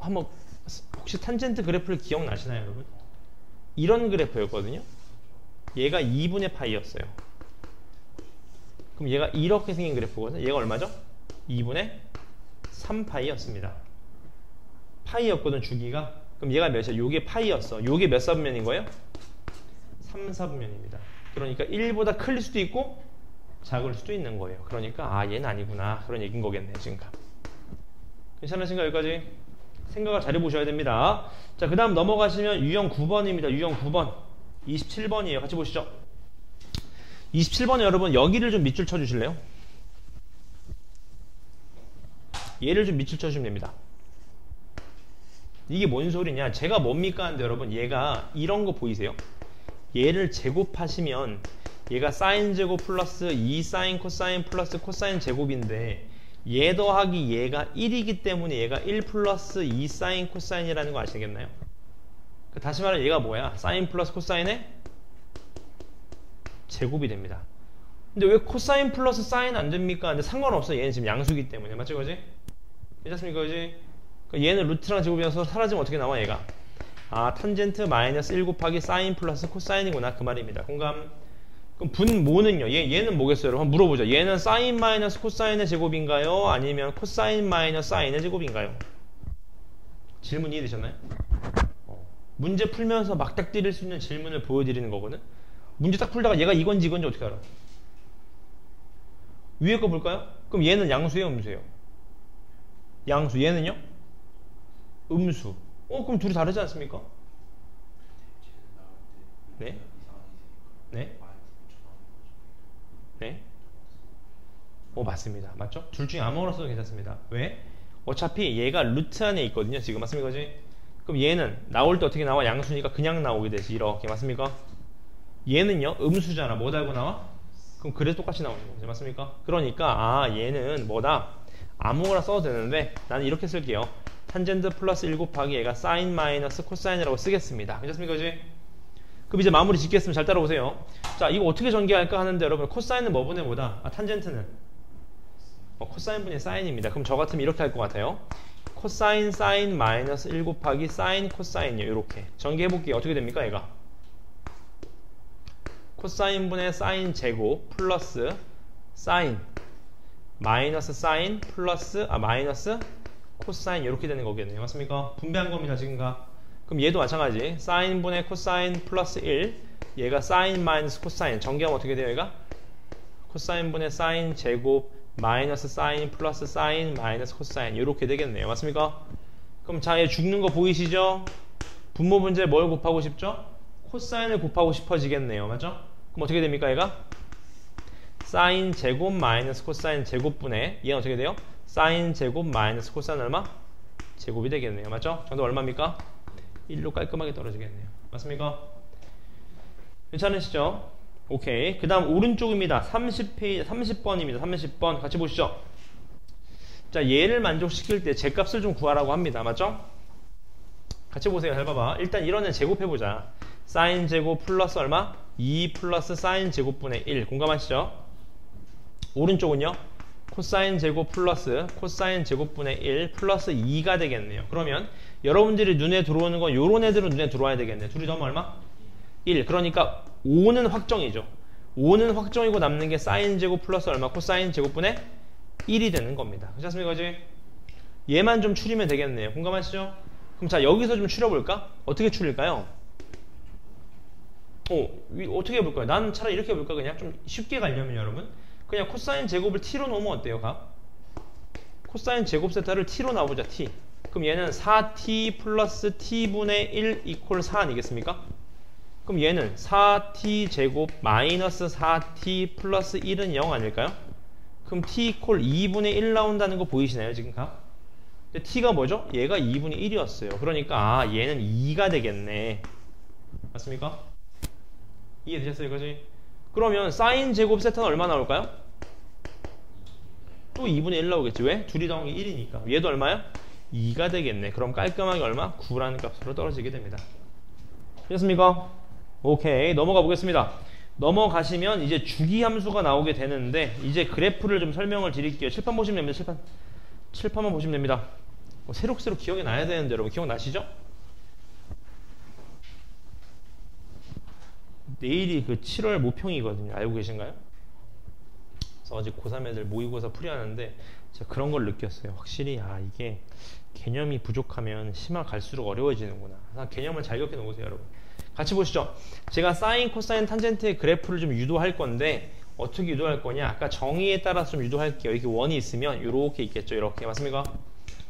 한번 혹시 탄젠트 그래프를 기억나시나요 여러분? 이런 그래프였거든요. 얘가 2분의 파이였어요. 그럼 얘가 이렇게 생긴 그래프거든요. 얘가 얼마죠? 2분의 3파이였습니다. 파이였거든 주기가. 그럼 얘가 몇이야? 요게 파이였어. 요게 몇 사분면인 거예요? 3사분면입니다. 그러니까 1보다 클 수도 있고 작을 수도 있는 거예요. 그러니까 얘는 아니구나 그런 얘기인 거겠네 지금. 괜찮으신가요 여기까지? 생각을 잘 해보셔야 됩니다. 자, 그 다음 넘어가시면 유형 9번입니다. 유형 9번 27번이에요. 같이 보시죠. 27번에 여러분 여기를 좀 밑줄 쳐주실래요? 얘를 좀 밑줄 쳐주시면 됩니다. 이게 뭔 소리냐? 제가 뭡니까? 하는데 여러분 얘가 이런 거 보이세요? 얘를 제곱하시면 얘가 사인 제곱 플러스 2 사인 코사인 플러스 코사인 제곱인데 얘 더하기 얘가 1이기 때문에 얘가 1 플러스 2 사인 코사인이라는 거 아시겠나요? 다시 말해 얘가 뭐야? 사인 플러스 코사인의 제곱이 됩니다. 근데 왜 코사인 플러스 사인 안 됩니까? 근데 상관없어. 얘는 지금 양수기 때문에. 맞죠, 그지? 괜찮습니까, 그지? 그러니까 얘는 루트랑 제곱이라서 사라지면 어떻게 나와, 얘가? 아, 탄젠트 마이너스 1 곱하기 사인 플러스 코사인이구나. 그 말입니다. 공감? 그럼 분모는요? 얘는 뭐겠어요? 여러분, 한번 물어보죠. 얘는 사인 마이너스 코사인의 제곱인가요? 아니면 코사인 마이너스 사인의 제곱인가요? 질문 이해되셨나요? 문제 풀면서 막닥뜨릴 수 있는 질문을 보여드리는 거거든? 문제 딱 풀다가 얘가 이건지 어떻게 알아? 위에 거 볼까요? 그럼 얘는 양수예요, 음수예요? 양수. 얘는요? 음수. 그럼 둘이 다르지 않습니까? 네? 네? 네? 맞습니다. 맞죠? 둘 중에 아무거나 써도 괜찮습니다. 왜? 어차피 얘가 루트 안에 있거든요. 지금 맞습니까? 그지? 그럼 얘는 나올 때 어떻게 나와? 양수니까 그냥 나오게 되지. 이렇게. 맞습니까? 얘는요? 음수잖아. 뭐 달고 나와? 그럼 그래도 똑같이 나오는 거죠. 맞습니까? 그러니까 얘는 뭐다? 아무거나 써도 되는데 나는 이렇게 쓸게요. 탄젠트 플러스 1 곱하기 얘가 사인 마이너스 코사인이라고 쓰겠습니다. 괜찮습니까? 그지? 그럼 이제 마무리 짓겠습니다. 잘 따라오세요. 자, 이거 어떻게 전개할까 하는데 여러분 코사인은 뭐 분의 뭐다? 탄젠트는 코사인 분의 사인입니다. 그럼 저 같으면 이렇게 할 것 같아요. 코사인 사인 마이너스 1 곱하기 사인 코사인이요. 이렇게 전개해볼게요. 어떻게 됩니까? 얘가 코사인 분의 사인 제곱 플러스 사인 마이너스 사인 플러스 마이너스 코사인 이렇게 되는 거겠네요. 맞습니까? 분배한 겁니다. 지금가. 그럼 얘도 마찬가지. 사인 분의 코사인 플러스 1 얘가 사인 마이너스 코사인 전개하면 어떻게 돼요? 얘가 코사인 분의 사인 제곱 마이너스 사인 플러스 사인 마이너스 코사인 이렇게 되겠네요. 맞습니까? 그럼 자, 얘 죽는 거 보이시죠? 분모 문제 뭘 곱하고 싶죠? 코사인을 곱하고 싶어지겠네요. 맞죠? 그럼 어떻게 됩니까? 얘가 사인 제곱 마이너스 코사인 제곱분의 얘는 어떻게 돼요? 사인 제곱 마이너스 코사인 얼마? 제곱이 되겠네요. 맞죠? 정답 얼마입니까? 1로 깔끔하게 떨어지겠네요. 맞습니까? 괜찮으시죠? 오케이. 그 다음 오른쪽입니다. 30번입니다. 30번 같이 보시죠. 자, 얘를 만족시킬 때 제 값을 좀 구하라고 합니다. 맞죠? 같이 보세요. 잘 봐봐. 일단 이런 애 제곱해보자. 사인 제곱 플러스 얼마? 2 플러스 사인 제곱분의 1. 공감하시죠? 오른쪽은요? 코사인 제곱 플러스 코사인 제곱분의 1 플러스 2가 되겠네요. 그러면 여러분들이 눈에 들어오는 건 요런 애들은 눈에 들어와야 되겠네. 둘이 더하면 얼마? 1. 그러니까 5는 확정이죠. 5는 확정이고 남는 게 사인 제곱 플러스 얼마? 코사인 제곱분의 1이 되는 겁니다. 그렇습니까? 그지? 얘만 좀 추리면 되겠네요. 공감하시죠? 그럼 자, 여기서 좀 추려볼까? 어떻게 추릴까요? 어떻게 해볼까요? 나는 차라리 이렇게 해볼까? 그냥 좀 쉽게 가려면 여러분 그냥 코사인 제곱을 t로 놓으면 어때요? 코사인 제곱 세타를 t로 놔보자. t. 그럼 얘는 4t 플러스 t분의 1 이퀄 4 아니겠습니까? 그럼 얘는 4t 제곱 마이너스 4t 플러스 1은 0 아닐까요? 그럼 t 이퀄 2분의 1 나온다는 거 보이시나요? 지금 근데 t가 뭐죠? 얘가 2분의 1이었어요. 그러니까 얘는 2가 되겠네. 맞습니까? 이해되셨어요? 그지? 그러면 사인 제곱 세타는 얼마 나올까요? 또 2분의 1 나오겠지. 왜? 둘이 더한 게 1이니까. 얘도 얼마야? 2가 되겠네. 그럼 깔끔하게 얼마? 9라는 값으로 떨어지게 됩니다. 됐습니까? 오케이. 넘어가 보겠습니다. 넘어가시면 이제 주기함수가 나오게 되는데 이제 그래프를 좀 설명을 드릴게요. 칠판 보시면 됩니다. 칠판만 보시면 됩니다. 새록새록 기억이 나야 되는데 여러분 기억나시죠? 내일이 그 7월 모평이거든요. 알고 계신가요? 그래서 어제 고3 애들 모의고사 풀이하는데 제가 그런 걸 느꼈어요. 확실히 이게 개념이 부족하면 심화 갈수록 어려워지는구나. 개념을 잘 기억해 놓으세요, 여러분. 같이 보시죠. 제가 사인, 코사인, 탄젠트의 그래프를 좀 유도할 건데 어떻게 유도할 거냐? 아까 정의에 따라서 좀 유도할게요. 이렇게 원이 있으면 이렇게 있겠죠. 이렇게. 맞습니까?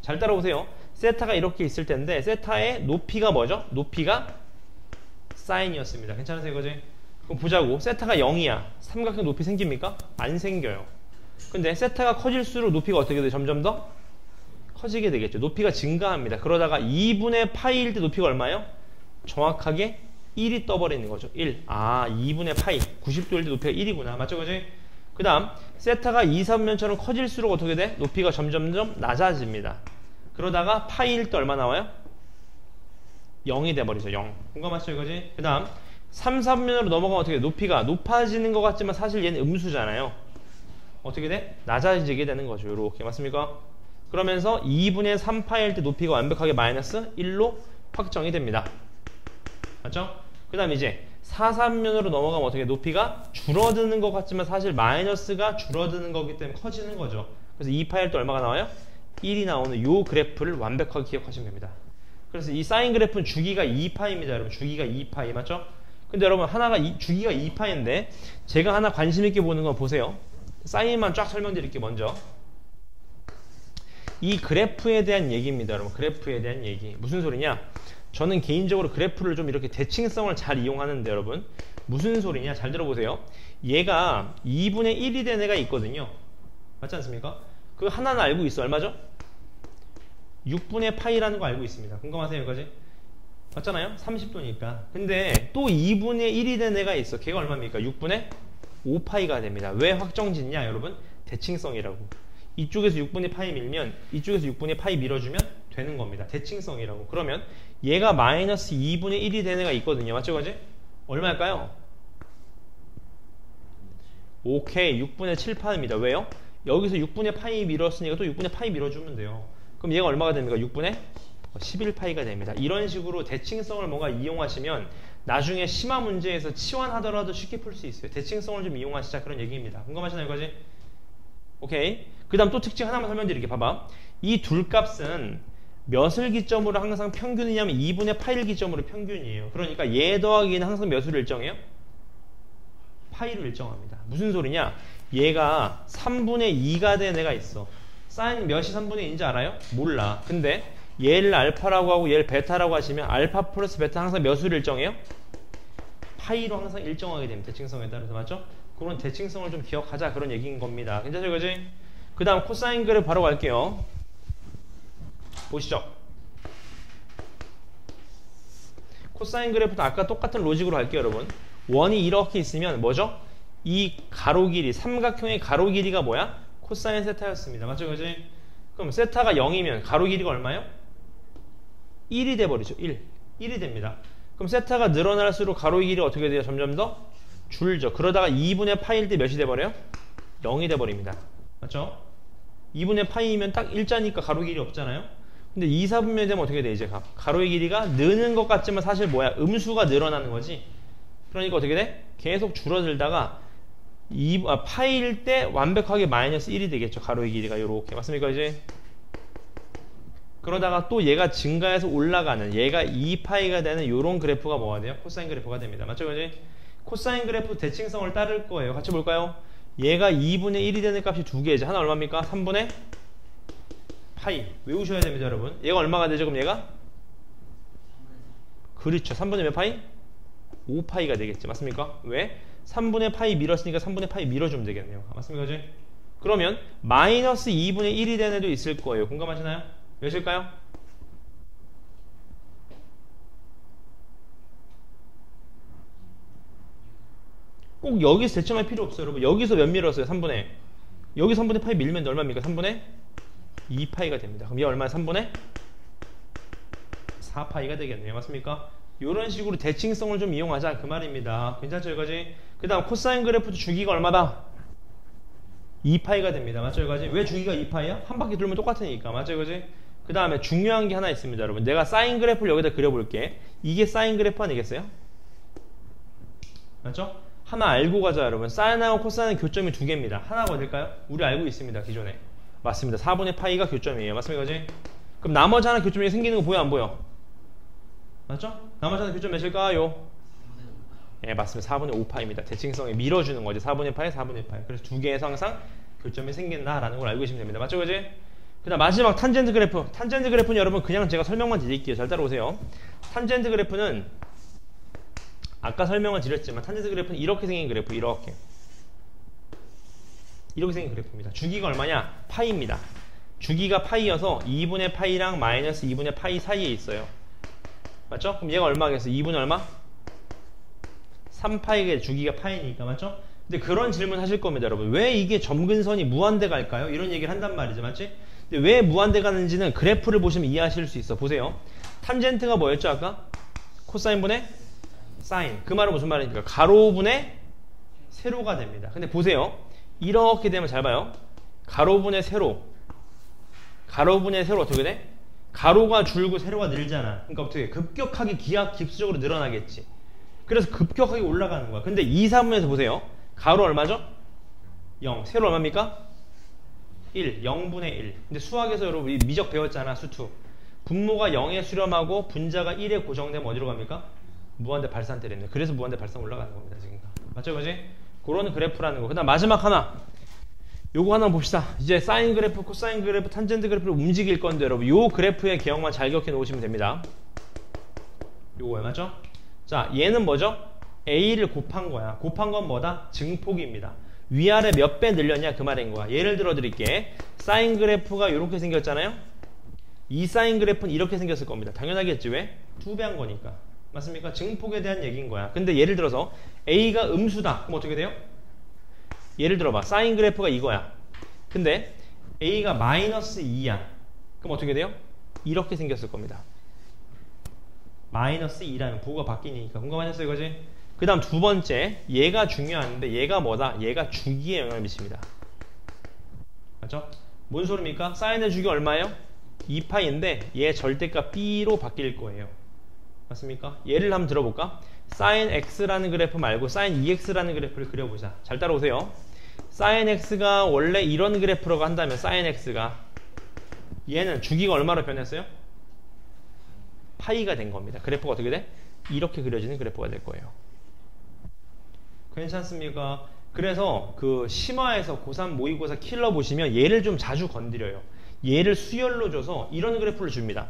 잘 따라오세요. 세타가 이렇게 있을 텐데 세타의 높이가 뭐죠? 높이가 사인이었습니다. 괜찮으세요? 그지? 그럼 보자고. 세타가 0이야. 삼각형 높이 생깁니까? 안 생겨요. 근데 세타가 커질수록 높이가 어떻게 돼요? 점점 더 커지게 되겠죠. 높이가 증가합니다. 그러다가 2분의 파이일 때 높이가 얼마예요? 정확하게 1이 떠버리는 거죠. 1. 아, 2분의 파이. 90도일 때 높이가 1이구나. 맞죠, 그지? 그 다음, 세타가 2, 3면처럼 커질수록 어떻게 돼? 높이가 점점점 낮아집니다. 그러다가 파이일 때 얼마 나와요? 0이 돼버리죠. 0. 공감하시죠, 이거지? 그 다음, 3, 3면으로 넘어가면 어떻게 돼? 높이가 높아지는 것 같지만 사실 얘는 음수잖아요. 어떻게 돼? 낮아지게 되는 거죠. 요렇게. 맞습니까? 그러면서 2분의 3파일 때 높이가 완벽하게 마이너스 1로 확정이 됩니다. 맞죠? 그 다음 이제 4, 3면으로 넘어가면 어떻게 높이가 줄어드는 것 같지만 사실 마이너스가 줄어드는 거기 때문에 커지는 거죠. 그래서 2파일 때 얼마가 나와요? 1이 나오는 요 그래프를 완벽하게 기억하시면 됩니다. 그래서 이 사인 그래프는 주기가 2파입니다. 여러분 주기가 2파이 맞죠? 근데 여러분 하나가 주기가 2파인데 제가 하나 관심 있게 보는 건 보세요. 사인만 쫙 설명드릴게요. 먼저 이 그래프에 대한 얘기입니다. 여러분 그래프에 대한 얘기 무슨 소리냐? 저는 개인적으로 그래프를 좀 이렇게 대칭성을 잘 이용하는데 여러분 무슨 소리냐? 잘 들어보세요. 얘가 2분의 1이 된 애가 있거든요. 맞지 않습니까? 그 하나는 알고 있어. 얼마죠? 6분의 파이라는 거 알고 있습니다. 공감하세요 여기까지? 맞잖아요? 30도니까. 근데 또 2분의 1이 된 애가 있어. 걔가 얼마입니까? 6분의 5파이가 됩니다. 왜 확정짓냐 여러분? 대칭성이라고. 이쪽에서 6분의 파이 밀면 이쪽에서 6분의 파이 밀어주면 되는 겁니다. 대칭성이라고. 그러면 얘가 마이너스 2분의 1이 된 애가 있거든요. 맞죠? 그지? 얼마일까요? 오케이. 6분의 7파입니다. 왜요? 여기서 6분의 파이 밀었으니까 또 6분의 파이 밀어주면 돼요. 그럼 얘가 얼마가 됩니까? 6분의 11파이가 됩니다. 이런 식으로 대칭성을 뭔가 이용하시면 나중에 심화 문제에서 치환하더라도 쉽게 풀 수 있어요. 대칭성을 좀 이용하시자 그런 얘기입니다. 궁금하시나요? 여기까지? 오케이. 그 다음 또 특징 하나만 설명드릴게요. 봐봐. 이 둘 값은 몇을 기점으로 항상 평균이냐면 2분의 파이를 기점으로 평균이에요. 그러니까 얘 더하기 얘는 항상 몇을 일정해요? 파이를 일정합니다. 무슨 소리냐? 얘가 3분의 2가 된 애가 있어. 사인 몇이 3분의 2인지 알아요? 몰라. 근데 얘를 알파라고 하고 얘를 베타라고 하시면 알파 플러스 베타 항상 몇을 일정해요? 파이로 항상 일정하게 됩니다. 대칭성에 따라서. 맞죠? 그런 대칭성을 좀 기억하자 그런 얘기인 겁니다. 괜찮죠? 그지? 그 다음 코사인 그래프 바로 갈게요. 보시죠. 코사인 그래프도 아까 똑같은 로직으로 할게요. 여러분 원이 이렇게 있으면 뭐죠? 이 가로 길이 삼각형의 가로 길이가 뭐야? 코사인 세타였습니다. 맞죠? 그지? 그럼 세타가 0이면 가로 길이가 얼마요? 1이 돼버리죠. 1이 됩니다. 그럼 세타가 늘어날수록 가로 길이 어떻게 돼요? 점점 더 줄죠. 그러다가 2분의 파이일 때 몇이 돼버려요? 0이 돼버립니다. 맞죠? 2분의 파이면 딱 일자니까 가로 길이 없잖아요. 근데 2, 4분면이 되면 어떻게 돼? 이제 가로의 길이가 느는 것 같지만 사실 뭐야? 음수가 늘어나는 거지. 그러니까 어떻게 돼? 계속 줄어들다가 파이일 때 완벽하게 마이너스 1이 되겠죠. 가로의 길이가 요렇게. 맞습니까? 이제 그러다가 또 얘가 증가해서 올라가는 얘가 2파이가 되는 요런 그래프가 뭐가 돼요? 코사인 그래프가 됩니다. 맞죠? 그지? 코사인 그래프 대칭성을 따를 거예요. 같이 볼까요? 얘가 2분의 1이 되는 값이 두 개죠. 하나 얼마입니까? 3분의 파이. 외우셔야 됩니다, 여러분. 얘가 얼마가 되죠? 그럼 얘가? 그렇죠. 3분의 몇 파이? 5파이가 되겠지. 맞습니까? 왜? 3분의 파이 밀었으니까 3분의 파이 밀어주면 되겠네요. 맞습니까? 그지? 그러면 마이너스 2분의 1이 되는 애도 있을 거예요. 공감하시나요? 몇일까요? 꼭 여기서 대칭할 필요 없어요. 여러분 여기서 몇 밀었어요? 3분의 여기 3분의 파이 밀면 얼마입니까? 3분의 2파이가 됩니다. 그럼 얘 얼마야? 3분의 4파이가 되겠네요. 맞습니까? 이런 식으로 대칭성을 좀 이용하자 그 말입니다. 괜찮죠? 여기까지? 그 다음 코사인 그래프도 주기가 얼마다? 2파이가 됩니다. 맞죠? 여기까지? 왜 주기가 2파이야? 한 바퀴 돌면 똑같으니까. 맞죠? 여기까지? 그 다음에 중요한 게 하나 있습니다. 여러분 내가 사인 그래프를 여기다 그려볼게. 이게 사인 그래프 아니겠어요? 맞죠? 하나 알고 가자 여러분. 사인하고 코사인은 교점이 두 개입니다. 하나가 어딜까요? 우리 알고 있습니다. 기존에. 맞습니다. 4분의 파이가 교점이에요. 맞습니까? 그지? 그럼 나머지 하나 교점이 생기는 거 보여 안 보여? 맞죠? 나머지 하나 교점 몇일까요? 예, 맞습니다. 4분의 5파입니다. 대칭성에 밀어주는 거지. 4분의 파이, 4분의 파이. 그래서 두 개에서 항상 교점이 생긴다라는 걸 알고 계시면 됩니다. 맞죠? 그지? 그 다음 마지막 탄젠트 그래프. 탄젠트 그래프는 여러분 그냥 제가 설명만 드릴게요. 잘 따라오세요. 탄젠트 그래프는 아까 설명을 드렸지만 탄젠트 그래프는 이렇게 생긴 그래프. 이렇게 생긴 그래프입니다. 주기가 얼마냐? 파이입니다. 주기가 파이여서 2분의 파이랑 마이너스 2분의 파이 사이에 있어요. 맞죠? 그럼 얘가 얼마겠어? 2분의 얼마? 3파이의 주기가 파이니까 맞죠? 근데 그런 질문 하실 겁니다 여러분. 왜 이게 점근선이 무한대 갈까요? 이런 얘기를 한단 말이죠 맞지? 근데 왜 무한대 가는지는 그래프를 보시면 이해하실 수 있어. 보세요. 탄젠트가 뭐였죠 아까? 코사인분의 사인. 그 말은 무슨 말입니까? 가로분의 세로가 됩니다. 근데 보세요. 이렇게 되면 잘 봐요. 가로분의 세로. 가로분의 세로 어떻게 돼? 가로가 줄고 세로가 늘잖아. 그러니까 어떻게 급격하게 기하급수적으로 늘어나겠지. 그래서 급격하게 올라가는 거야. 근데 2, 3분에서 보세요. 가로 얼마죠? 0. 세로 얼마입니까? 1. 0분의 1. 근데 수학에서 여러분 미적 배웠잖아. 수투. 분모가 0에 수렴하고 분자가 1에 고정되면 어디로 갑니까? 무한대 발산 때리네. 그래서 무한대 발산 올라가는 겁니다. 지금. 맞죠? 그지? 그런 그래프라는 거. 그 다음 마지막 하나. 요거 하나 봅시다. 이제 사인 그래프, 코사인 그래프, 탄젠트 그래프를 움직일 건데 여러분 요 그래프의 개형만 잘 기억해 놓으시면 됩니다. 요거예요. 맞죠? 자, 얘는 뭐죠? A를 곱한 거야. 곱한 건 뭐다? 증폭입니다. 위아래 몇 배 늘렸냐 그 말인 거야. 예를 들어 드릴게. 사인 그래프가 이렇게 생겼잖아요. 이 사인 그래프는 이렇게 생겼을 겁니다. 당연하겠지. 왜? 2배 한 거니까. 맞습니까? 증폭에 대한 얘기인 거야. 근데 예를 들어서 A가 음수다. 그럼 어떻게 돼요? 예를 들어봐. 사인 그래프가 이거야. 근데 A가 마이너스 2야. 그럼 어떻게 돼요? 이렇게 생겼을 겁니다. 마이너스 2라는 부호가 바뀌니까. 공감하셨어요? 이거지? 그 다음 두 번째. 얘가 중요한데 얘가 뭐다? 얘가 주기에 영향을 미칩니다. 맞죠? 뭔 소리입니까? 사인의 주기 얼마예요? 2파이인데 얘 절대값 B로 바뀔 거예요. 맞습니까? 예를 한번 들어볼까? sin x라는 그래프 말고 sin 2x라는 그래프를 그려보자. 잘 따라오세요. sin x가 원래 이런 그래프라고 한다면 sin x가 얘는 주기가 얼마로 변했어요? 파이가 된 겁니다. 그래프가 어떻게 돼? 이렇게 그려지는 그래프가 될 거예요. 괜찮습니까? 그래서 그 심화에서 고3 모의고사 킬러 보시면 얘를 좀 자주 건드려요. 얘를 수열로 줘서 이런 그래프를 줍니다.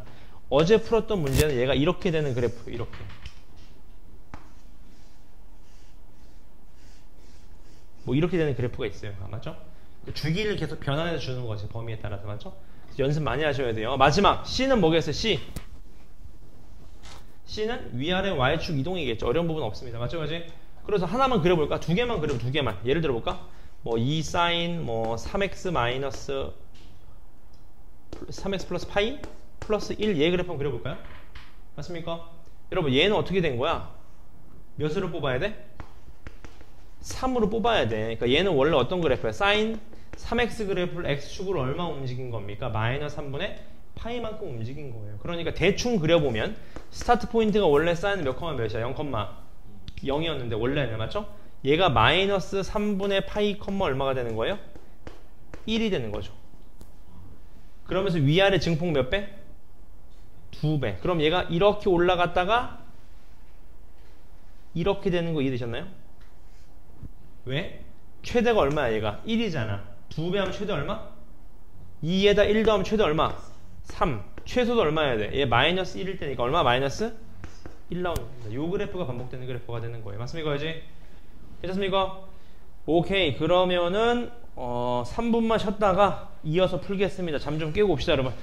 어제 풀었던 문제는 얘가 이렇게 되는 그래프. 이렇게. 뭐 이렇게 되는 그래프가 있어요. 맞죠? 주기를 계속 변환해서 주는 거지. 범위에 따라서. 맞죠? 연습 많이 하셔야 돼요. 마지막 C는 뭐겠어요? C. C는 위아래 Y축 이동이겠죠. 어려운 부분 없습니다. 맞죠? 그지? 그래서 하나만 그려볼까? 두 개만 그려볼 두 개만. 예를 들어볼까? 뭐 2 사인 뭐 3x 마이너스 3x 플러스 파이 플러스 1 얘 그래프 한번 그려볼까요? 맞습니까? 여러분 얘는 어떻게 된 거야? 몇으로 뽑아야 돼? 3으로 뽑아야 돼. 그러니까 얘는 원래 어떤 그래프야? 사인 3x 그래프를 x축으로 얼마 움직인 겁니까? 마이너스 3분의 파이만큼 움직인 거예요. 그러니까 대충 그려보면 스타트 포인트가 원래 사인 몇 컴마 몇이야? 0,0이었는데 원래는 맞죠? 얘가 마이너스 3분의 파이 컴마 얼마가 되는 거예요? 1이 되는 거죠. 그러면서 위아래 증폭 몇 배? 2배. 그럼 얘가 이렇게 올라갔다가 이렇게 되는 거 이해되셨나요? 왜? 최대가 얼마야 얘가? 1이잖아. 2배 하면 최대 얼마? 2에다 1 더하면 최대 얼마? 3. 최소도 얼마여야 돼? 얘 마이너스 1일 때니까 얼마 마이너스? 1 나오는 겁니다. 요 그래프가 반복되는 그래프가 되는 거예요. 맞습니까? 이제? 괜찮습니까? 오케이. 그러면은 3분만 쉬었다가 이어서 풀겠습니다. 잠 좀 깨고 옵시다 여러분.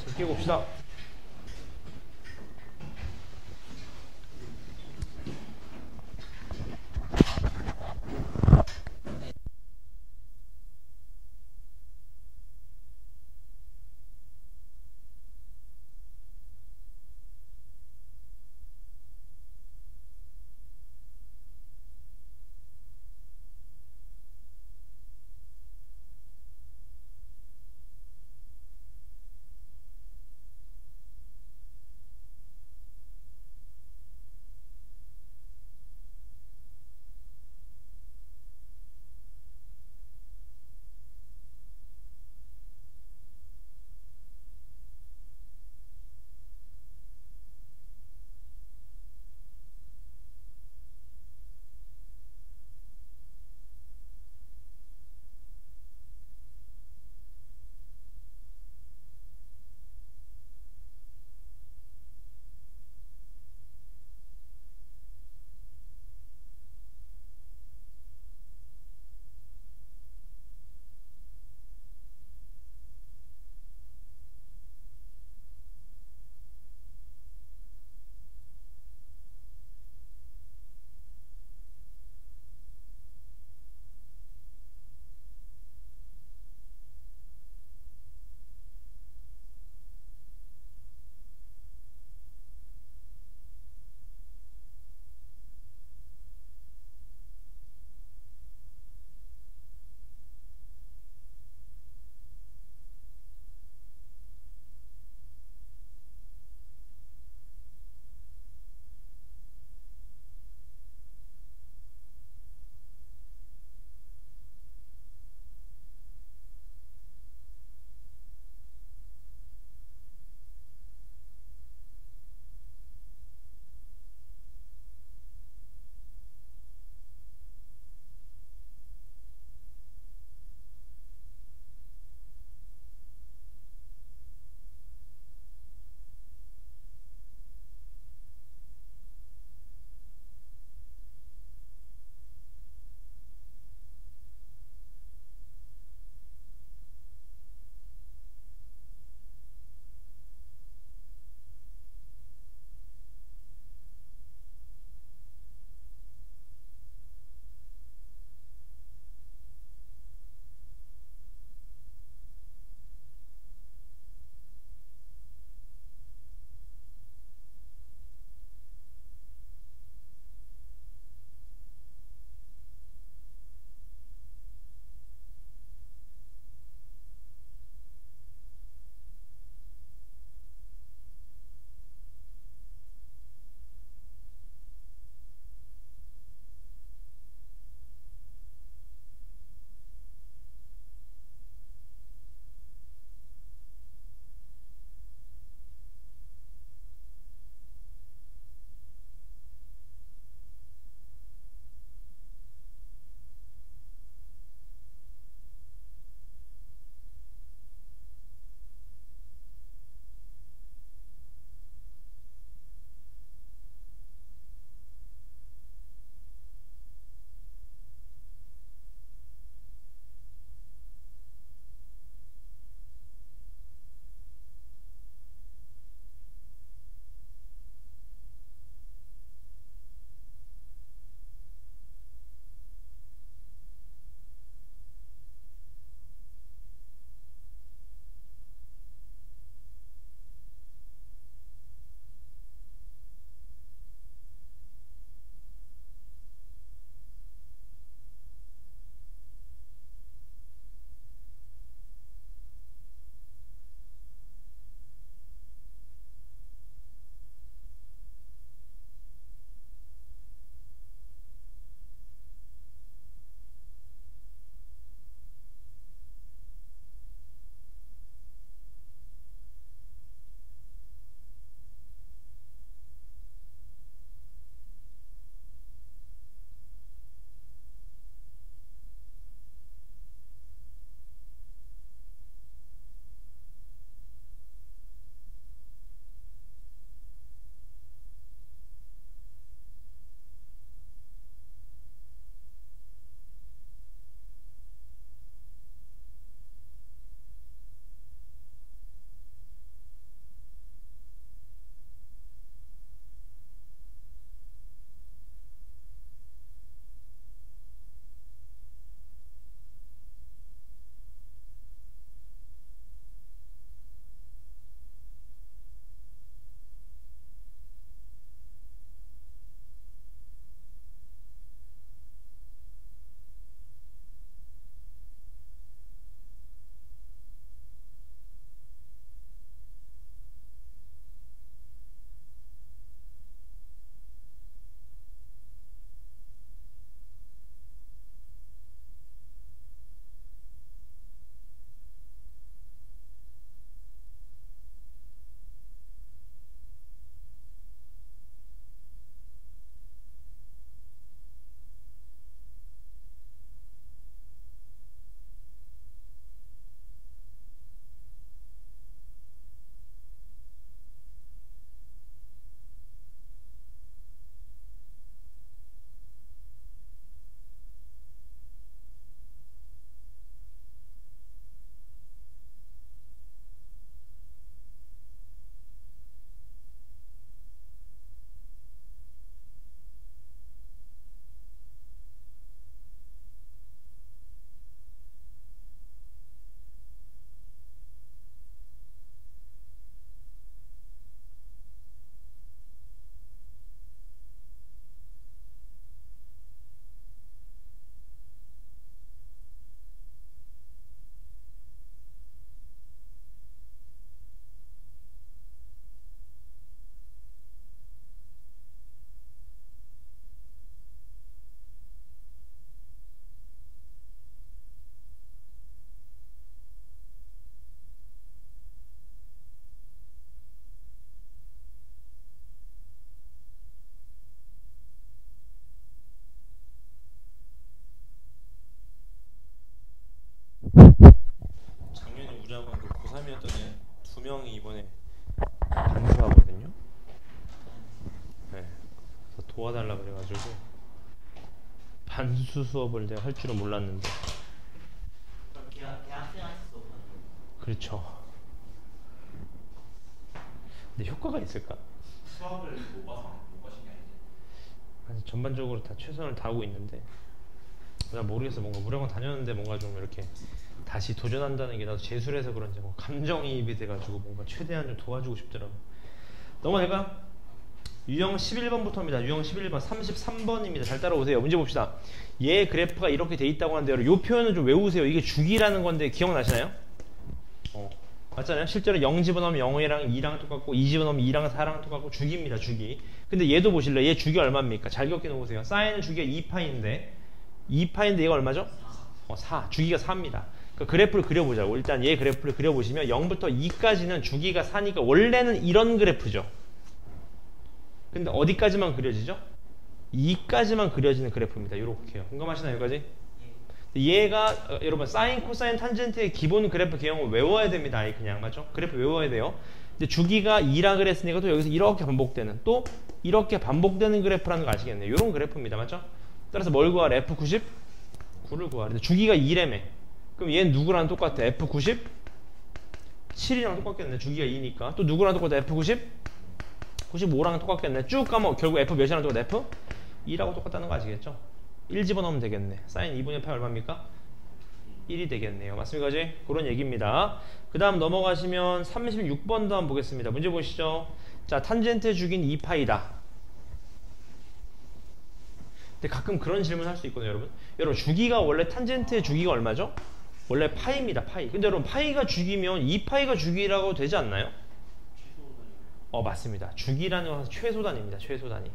잠 깨고 옵시다. 도와달라 그래가지고 반수 수업을 내가 할 줄은 몰랐는데. 대학생 할 수도 없는. 그렇죠. 근데 효과가 있을까? 수학을 못 봐서 못 가신 게 아니지. 아니, 전반적으로 다 최선을 다하고 있는데 나 모르겠어. 뭔가 무료관 다녔는데 뭔가 좀 이렇게 다시 도전한다는 게 나도 재수해서 그런지 뭐 감정이입이 돼가지고 뭔가 최대한 좀 도와주고 싶더라고. 넘어갈까? 유형 11번부터입니다. 유형 11번 33번입니다. 잘 따라오세요. 문제 봅시다. 얘 그래프가 이렇게 돼 있다고 하는데 이 표현을 좀 외우세요. 이게 주기라는 건데 기억나시나요? 맞잖아요. 실제로 0 집어넣으면 0이랑 2랑 똑같고 2 집어넣으면 2랑 4랑 똑같고 주기입니다. 주기. 근데 얘도 보실래요? 얘 주기 얼마입니까? 잘 겪게 놓으세요. 사인은 주기가 2파인데 2파인데 얘가 얼마죠? 4. 주기가 4입니다. 그러니까 그래프를 그려보자고. 일단 얘 그래프를 그려보시면 0부터 2까지는 주기가 4니까 원래는 이런 그래프죠. 근데 어디까지만 그려지죠? 2까지만 그려지는 그래프입니다. 요렇게요. 공감하시나요? 여기까지? 얘가 여러분 사인, 코사인, 탄젠트의 기본 그래프 개형을 외워야 됩니다. 아예 그냥 맞죠? 그래프 외워야 돼요. 근데 주기가 2라 그랬으니까 또 여기서 이렇게 반복되는 또 이렇게 반복되는 그래프라는 거 아시겠네요. 요런 그래프입니다. 맞죠? 따라서 뭘 구하래? F90? 9를 구하래. 근데 주기가 2래매. 그럼 얘는 누구랑 똑같아? F90? 7이랑 똑같겠네. 주기가 2니까. 또 누구랑 똑같아? F90? 95랑 똑같겠네. 쭉 가면 결국 F 몇이랑 똑같아? F? 2라고 똑같다는 거 아시겠죠? 1 집어넣으면 되겠네. 사인 2분의 8 얼마입니까? 1이 되겠네요. 맞습니까? 그런 얘기입니다. 그 다음 넘어가시면 36번도 한번 보겠습니다. 문제 보시죠. 자, 탄젠트의 주기는 2파이다. 근데 가끔 그런 질문 할 수 있거든요, 여러분. 여러분, 주기가 원래 탄젠트의 주기가 얼마죠? 원래 파이입니다, 파이. 근데 여러분, 파이가 주기면 2파이가 주기라고 되지 않나요? 맞습니다. 주기라는 것은 최소 단위입니다. 최소 단위.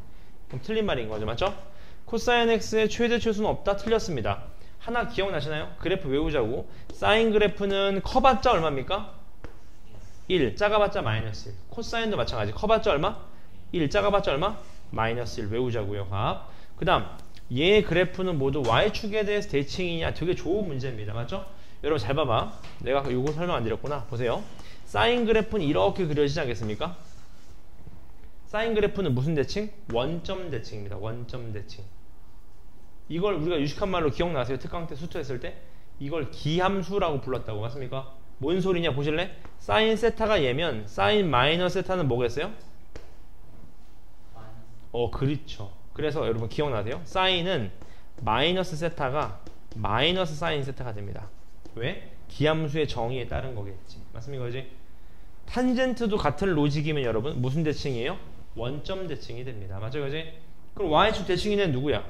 그럼 틀린 말인 거죠. 맞죠? 코사인 x의 최대 최소는 없다. 틀렸습니다. 하나 기억나시나요? 그래프 외우자고. 사인 그래프는 커봤자 얼마입니까? 1. 작아봤자 마이너스 1. 코사인도 마찬가지. 커봤자 얼마? 1. 작아봤자 얼마? 마이너스 1. 외우자고요. 값. 그 다음 얘 그래프는 모두 y축에 대해서 대칭이냐. 되게 좋은 문제입니다. 맞죠? 여러분 잘 봐봐. 내가 이거 설명 안 드렸구나. 보세요. 사인 그래프는 이렇게 그려지지 않겠습니까? 사인 그래프는 무슨 대칭? 원점 대칭입니다. 원점 대칭. 이걸 우리가 유식한 말로 기억나세요? 특강 때 수투했을 때 이걸 기함수라고 불렀다고. 맞습니까? 뭔 소리냐 보실래? 사인 세타가 얘면 사인 마이너스 세타는 뭐겠어요? 그렇죠. 그래서 여러분 기억나세요? 사인은 마이너스 세타가 마이너스 사인 세타가 됩니다. 왜? 기함수의 정의에 따른 거겠지. 맞습니까? 그지? 탄젠트도 같은 로직이면 여러분 무슨 대칭이에요? 원점 대칭이 됩니다. 맞죠? 그지? 그럼 y축 대칭이는 누구야?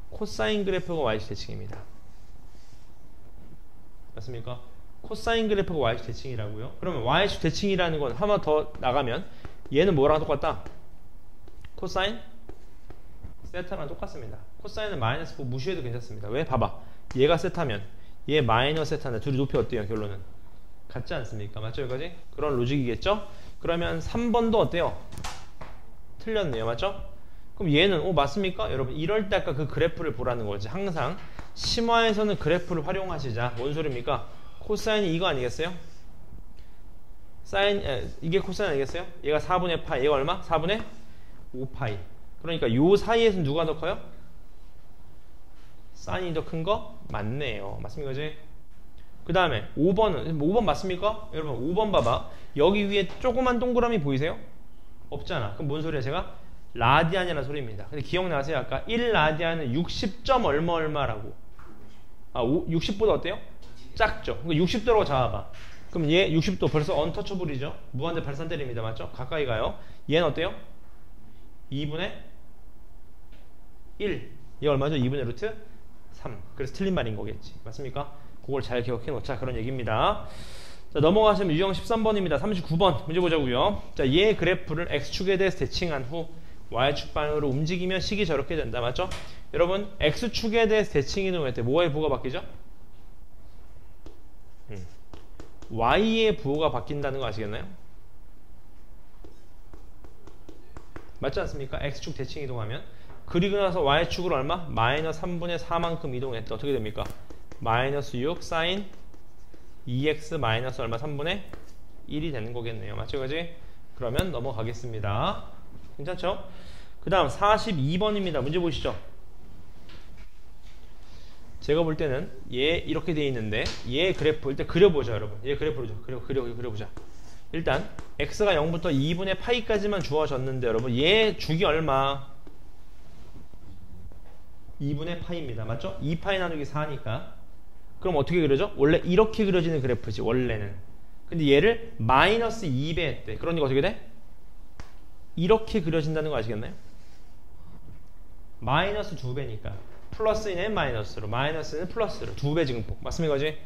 코사인 그래프가 y축 대칭입니다. 맞습니까? 코사인 그래프가 y축 대칭이라고요. 그러면 y축 대칭이라는 건 하나 더 나가면 얘는 뭐랑 똑같다? 코사인 세타랑 똑같습니다. 코사인은 마이너스 9 무시해도 괜찮습니다. 왜? 봐봐. 얘가 세타면 얘 마이너스 세타인데 둘이 높이 어때요? 결론은 같지 않습니까? 맞죠? 여기까지? 그런 로직이겠죠? 그러면 3번도 어때요? 틀렸네요. 맞죠? 그럼 얘는 맞습니까? 여러분 이럴 때 아까 그 그래프를 보라는 거지. 항상 심화에서는 그래프를 활용하시자. 뭔 소리입니까? 코사인이 이거 아니겠어요? 사인 이게 코사인 아니겠어요? 얘가 4분의 파이. 얘가 얼마? 4분의 5파이. 그러니까 요 사이에서 누가 더 커요? 사인이 더 큰 거? 맞네요. 맞습니까? 그지? 그 다음에 5번 맞습니까? 여러분 5번 봐봐. 여기 위에 조그만 동그라미 보이세요? 없잖아. 그럼 뭔 소리야 제가? 라디안이라는 소리입니다. 근데 기억나세요? 아까 1라디안은 60점 얼마라고. 60보다 어때요? 작죠. 그러니까 60도라고 잡아봐. 그럼 얘 60도 벌써 언터처블이죠. 무한대 발산 때립니다. 맞죠? 가까이 가요. 얘는 어때요? 2분의 1. 얘 얼마죠? 2분의 루트 3. 그래서 틀린 말인 거겠지. 맞습니까? 그걸 잘 기억해 놓자. 그런 얘기입니다. 자, 넘어가시면 유형 13번입니다. 39번 문제 보자고요. 자, 얘 그래프를 x축에 대해서 대칭한 후 y축 방향으로 움직이면 식이 저렇게 된다. 맞죠? 여러분 x축에 대해서 대칭 이동할 때 뭐의 부호가 바뀌죠? y의 부호가 바뀐다는 거 아시겠나요? 맞지 않습니까? x축 대칭 이동하면 그리고 나서 y축으로 얼마? 마이너스 3분의 4만큼 이동했다. 어떻게 됩니까? 마이너스 6 사인 2x 마이너스 얼마? 3분의 1이 되는 거겠네요. 맞죠? 그지? 그러면 넘어가겠습니다. 괜찮죠? 그 다음 42번입니다. 문제 보시죠. 제가 볼 때는 얘 이렇게 돼 있는데 얘 그래프 일단 그려보자 여러분. 얘 그래프로 그려보자. 일단 x가 0부터 2분의 파이까지만 주어졌는데 여러분 얘 주기 얼마? 2분의 파이입니다. 맞죠? 2파이 나누기 4니까 그럼 어떻게 그려져? 원래 이렇게 그려지는 그래프지 원래는. 근데 얘를 마이너스 2배 했대. 그러니까 어떻게 돼? 이렇게 그려진다는 거 아시겠나요? 마이너스 2배니까 플러스는 마이너스로 마이너스는 플러스로 2배 증폭 맞습니까? 그지?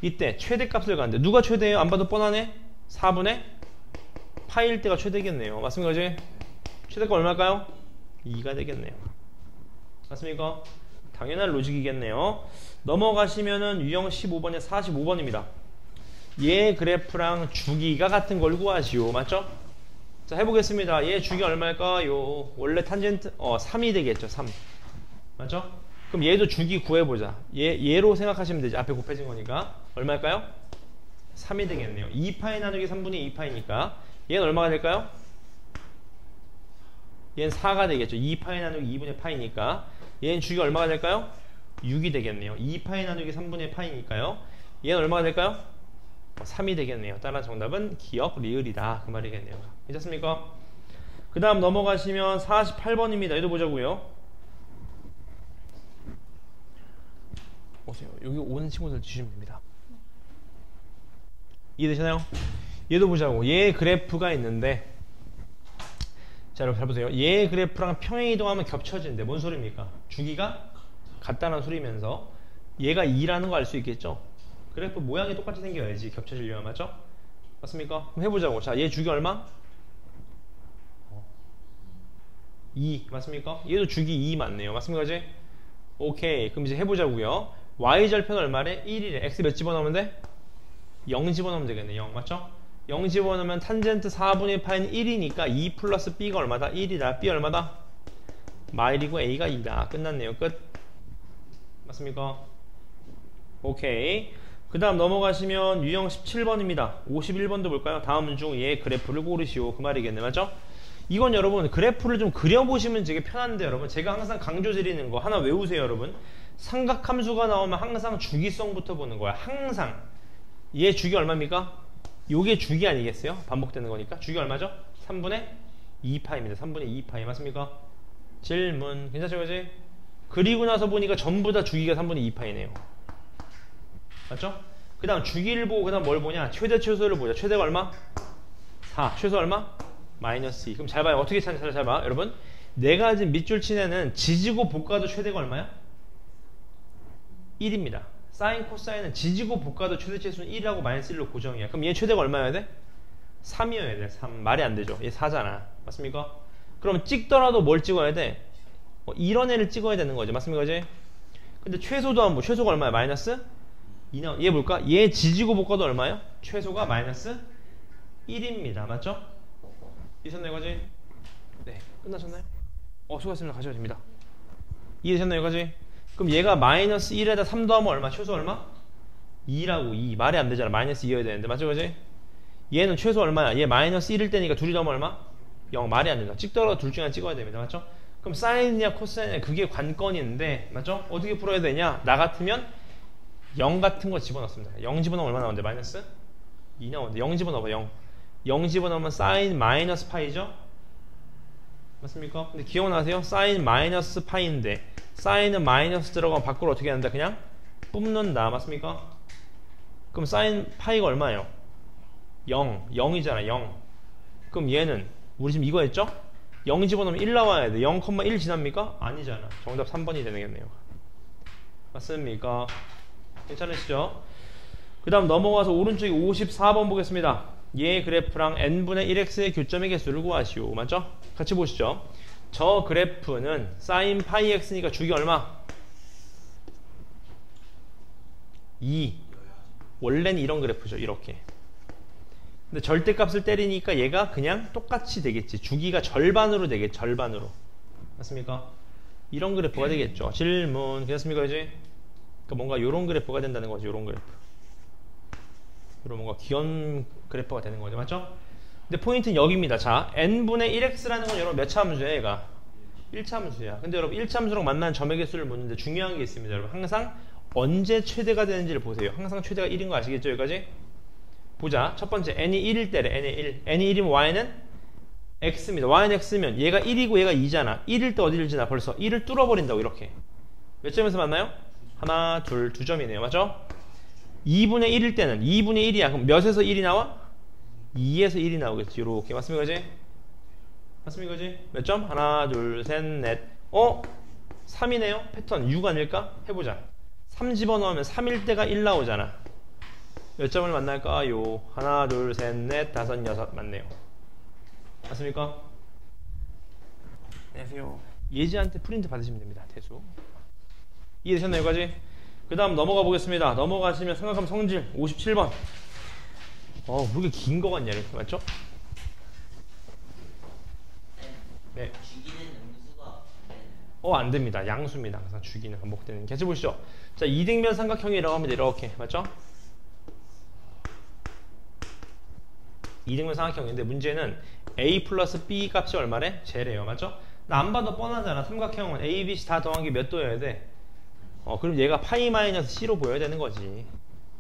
이때 최대값을 가는데 누가 최대예요? 안 봐도 뻔하네? 4분의 파이일 때가 최대겠네요. 맞습니까? 그지? 최대값 얼마일까요? 2가 되겠네요. 맞습니까? 당연한 로직이겠네요. 넘어가시면은 유형 15번에 45번입니다. 얘 그래프랑 주기가 같은 걸 구하시오. 맞죠? 자, 해보겠습니다. 얘 주기 얼마일까요? 원래 탄젠트 3이 되겠죠. 3 맞죠? 그럼 얘도 주기 구해보자. 얘로 생각하시면 되지. 앞에 곱해진 거니까 얼마일까요? 3이 되겠네요. 2파이 나누기 3분의 2파이니까 얘는 얼마가 될까요? 얘는 4가 되겠죠. 2파이 나누기 2분의 파이니까 얘는 주기 얼마가 될까요? 6이 되겠네요. 2파이 나누기 3분의 파이니까요. 얘는 얼마가 될까요? 3이 되겠네요. 따라 정답은 기억 리을이다. 그 말이겠네요. 괜찮습니까? 그 다음 넘어가시면 48번입니다. 얘도 보자고요. 오세요. 여기 오는 친구들 주시면 됩니다. 이해되시나요? 얘도 보자고. 얘 그래프가 있는데 자 여러분 잘 보세요. 얘 그래프랑 평행 이동하면 겹쳐지는데 뭔 소리입니까? 주기가 같다는 소리면서 얘가 2라는 거 알 수 있겠죠? 그래프 모양이 똑같이 생겨야지 겹쳐지려면 맞죠? 맞습니까? 그럼 해보자고. 자, 얘 주기 얼마? 2 맞습니까? 얘도 주기 2 맞네요. 맞습니까? 이제? 오케이. 그럼 이제 해보자고요. y절편 얼마래? 1이래. x 몇 집어넣으면 돼? 0 집어넣으면 되겠네. 0 맞죠? 0 집어넣으면 탄젠트 4분의 파이는 1이니까 2 플러스 b가 얼마다? 1이다. b 얼마다? 마일이고 a가 2다. 끝났네요. 끝. 맞습니까? 오케이. 그 다음 넘어가시면 유형 17번입니다. 51번도 볼까요? 다음 중 얘 그래프를 고르시오. 그 말이겠네. 맞죠? 이건 여러분 그래프를 좀 그려보시면 되게 편한데 여러분 제가 항상 강조드리는 거 하나 외우세요. 여러분 삼각함수가 나오면 항상 주기성부터 보는 거야. 항상. 얘 주기 얼마입니까? 요게 주기 아니겠어요? 반복되는 거니까. 주기 얼마죠? 3분의 2파입니다. 3분의 2파이 맞습니까? 질문 괜찮죠? 그지? 그리고 나서 보니까 전부 다 주기가 3분의 2파이네요. 맞죠? 그 다음 주기를 보고 그 다음 뭘 보냐? 최대 최소를 보자. 최대가 얼마? 4. 최소 얼마? 마이너스 2. 그럼 잘 봐요. 어떻게 찾냐? 잘 봐. 여러분 내가 가진 밑줄 친애는 지지고 볶아도 최대가 얼마야? 1입니다. 사인 코사인은 지지고 볶아도 최대 최소는 1이라고 마이너스 1로 고정이야. 그럼 얘 최대가 얼마여야 돼? 3이어야 돼. 3. 말이 안 되죠. 얘 4잖아. 맞습니까? 그럼 찍더라도 뭘 찍어야 돼? 이런 애를 찍어야 되는 거죠. 맞습니까? 이제? 근데 최소도 안 보. 최소가 얼마야? 마이너스 2 나와. 얘 볼까? 얘 지지고 볶아도 얼마요? 최소가 마이너스 1입니다. 맞죠? 이해되셨나요? 여기까지? 네. 끝나셨나요? 수고하셨습니다. 가셔도 됩니다. 이해되셨나요? 여기까지? 그럼 얘가 마이너스 1에다 3 더하면 얼마? 최소 얼마? 2라고 2. 말이 안 되잖아. 마이너스 2여야 되는데. 맞죠? 그지? 얘는 최소 얼마야? 얘 마이너스 1일 때니까 둘이 더하면 얼마? 0. 말이 안 된다. 찍더라도 둘 중에 하나 찍어야 됩니다. 맞죠? 그럼 사인이냐 코사인이냐 그게 관건인데 맞죠? 어떻게 풀어야 되냐? 나 같으면 0 같은 거 집어넣습니다. 0 집어넣으면 얼마 나오는데? 마이너스 2 나오는데 0 집어넣어봐. 0 집어넣으면 사인 마이너스 파이죠? 맞습니까? 근데 기억나세요? 사인 마이너스 파이인데 사인은 마이너스 들어가면 밖으로 어떻게 한다? 그냥 뿜는다. 맞습니까? 그럼 사인 파이가 얼마예요? 0. 0이잖아. 0. 그럼 얘는 우리 지금 이거 했죠? 0 집어넣으면 1 나와야 돼. 0,1 지납니까? 아니잖아. 정답 3번이 되겠네요. 맞습니까? 괜찮으시죠? 그 다음 넘어가서 오른쪽에 54번 보겠습니다. 얘 그래프랑 n분의 1x의 교점의 개수를 구하시오. 맞죠? 같이 보시죠. 저 그래프는 sin 파이 x니까 주기 얼마? 2. 원래는 이런 그래프죠. 이렇게. 근데 절대값을 때리니까 얘가 그냥 똑같이 되겠지. 주기가 절반으로 되겠지. 절반으로. 맞습니까? 이런 그래프가 되겠죠. 질문. 괜찮습니까? 이제? 그러니까 뭔가 이런 그래프가 된다는 거죠. 이런 그래프. 이런 뭔가 기원 그래프가 되는 거죠. 맞죠? 근데 포인트는 여기입니다. 자, n분의 1x라는 건 여러분 몇 차 함수예요? 얘가 1차 함수야. 근데 여러분 1차 함수랑 만나는 점의 개수를 묻는데 중요한 게 있습니다. 여러분 항상 언제 최대가 되는지를 보세요. 항상 최대가 1인 거 아시겠죠? 여기까지? 보자. 첫 번째 n이 1일 때래. n이 1. n이 1이면 y는 x입니다. y는 x면 얘가 1이고 얘가 2잖아. 1일 때 어디를 지나? 벌써 1을 뚫어버린다고 이렇게. 몇 점에서 만나요? 하나, 둘, 두 점이네요. 맞죠? 2분의 1일 때는 2분의 1이야. 그럼 몇에서 1이 나와? 2에서 1이 나오겠지. 이렇게. 맞습니까? 그지? 맞습니까? 그지? 몇 점? 하나, 둘, 셋, 넷. 3이네요? 패턴 6 아닐까? 해보자. 3 집어넣으면 3일 때가 1 나오잖아. 몇 점을 만날까요? 하나, 둘, 셋, 넷, 다섯, 여섯 맞네요. 맞습니까? 안녕하세요. 예지한테 프린트 받으시면 됩니다. 대수. 이해되셨나요? 여기까지? 그 다음 넘어가 보겠습니다. 넘어가시면 삼각함 성질 57번. 뭐 이렇게 긴 거 같냐 이렇게. 맞죠? 네. 죽이는 음수가 안 됩니다. 양수입니다. 항상 주기는 반복되는. 같이 보시죠. 자, 이등변 삼각형이라고 합니다. 이렇게. 맞죠? 이등변 삼각형인데 문제는 a 플러스 b 값이 얼마래? 제래요. 맞죠? 나 안 봐도 뻔하잖아. 삼각형은 a, b, c 다 더한 게 몇 도여야 돼? 그럼 얘가 파이 마이너스 c로 보여야 되는 거지.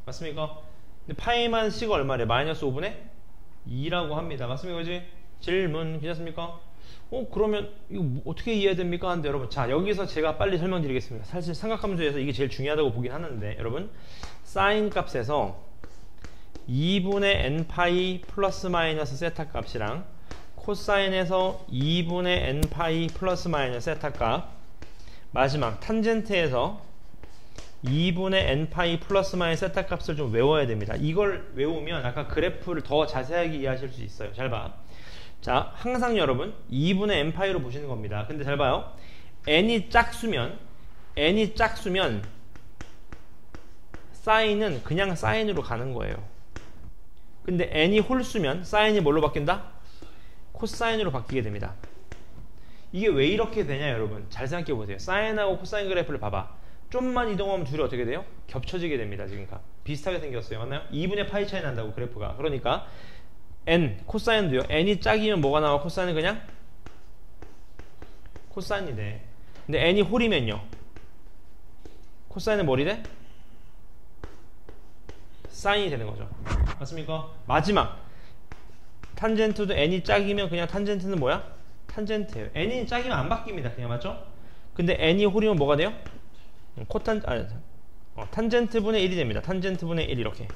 맞습니까? 근데 파이 마이너스 c가 얼마래? 마이너스 5분의 2라고 합니다. 맞습니까? 그지? 질문 괜찮습니까? 그러면 이거 어떻게 이해해야 됩니까? 하는데 여러분, 자, 여기서 제가 빨리 설명드리겠습니다. 사실 삼각함수에서 이게 제일 중요하다고 보긴 하는데, 여러분, 사인 값에서 2분의 n파이 플러스 마이너스 세타 값이랑 코사인에서 2분의 n파이 플러스 마이너스 세타 값, 마지막 탄젠트에서 2분의 n파이 플러스 마이너스 세타 값을 좀 외워야 됩니다. 이걸 외우면 아까 그래프를 더 자세하게 이해하실 수 있어요. 잘 봐. 자, 항상 여러분 2분의 n파이로 보시는 겁니다. 근데 잘 봐요. n이 짝수면 사인은 그냥 사인으로 가는 거예요. 근데 n이 홀수면 사인이 뭘로 바뀐다? 코사인으로 바뀌게 됩니다. 이게 왜 이렇게 되냐 여러분, 잘 생각해 보세요. 사인하고 코사인 그래프를 봐봐. 좀만 이동하면 둘이 어떻게 돼요? 겹쳐지게 됩니다. 지금 비슷하게 생겼어요. 맞나요? 2분의 파이 차이 난다고 그래프가. 그러니까 n, 코사인도요. n이 짝이면 뭐가 나와? 코사인은 그냥 코사인이 돼. 근데 n이 홀이면요, 코사인은 뭐리 돼? 사인이 되는 거죠. 맞습니까? 마지막 탄젠트도 n이 짝이면 그냥 탄젠트는 뭐야? 탄젠트예요. n이 짝이면 안 바뀝니다. 그냥. 맞죠? 근데 n이 홀이면 뭐가 돼요? 탄젠트 분의 1이 됩니다. 탄젠트 분의 1 이렇게.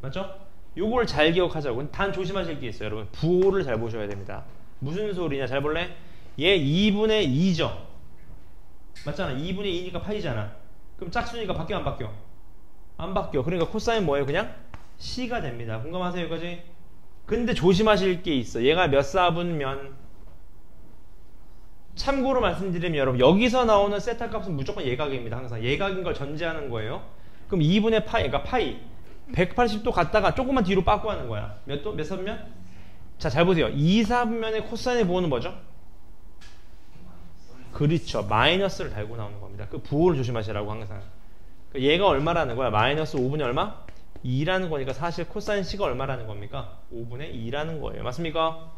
맞죠? 요걸 잘 기억하자고. 단 조심하실 게 있어요. 여러분, 부호를 잘 보셔야 됩니다. 무슨 소리냐? 잘 볼래? 얘 2분의 2죠. 맞잖아. 2분의 2니까 파이잖아. 그럼 짝수니까 바뀌어 안 바뀌어? 안 바뀌어. 그러니까 코사인 뭐예요? 그냥 C가 됩니다. 공감하세요? 여기까지? 근데 조심하실 게 있어. 얘가 몇 사분면, 참고로 말씀드리면 여러분, 여기서 나오는 세타 값은 무조건 예각입니다. 항상 예각인 걸 전제하는 거예요. 그럼 2분의 파이, 그러니까 파이 180도 갔다가 조금만 뒤로 빠꾸 하는 거야. 몇 도? 몇 사분면? 자, 잘 보세요. 2사분면의 코사인의 부호는 뭐죠? 그렇죠. 마이너스를 달고 나오는 겁니다. 그 부호를 조심하시라고 항상. 얘가 얼마라는 거야? 마이너스 5분의 얼마? 2라는 거니까 사실 코사인 C가 얼마라는 겁니까? 5분의 2라는 거예요. 맞습니까?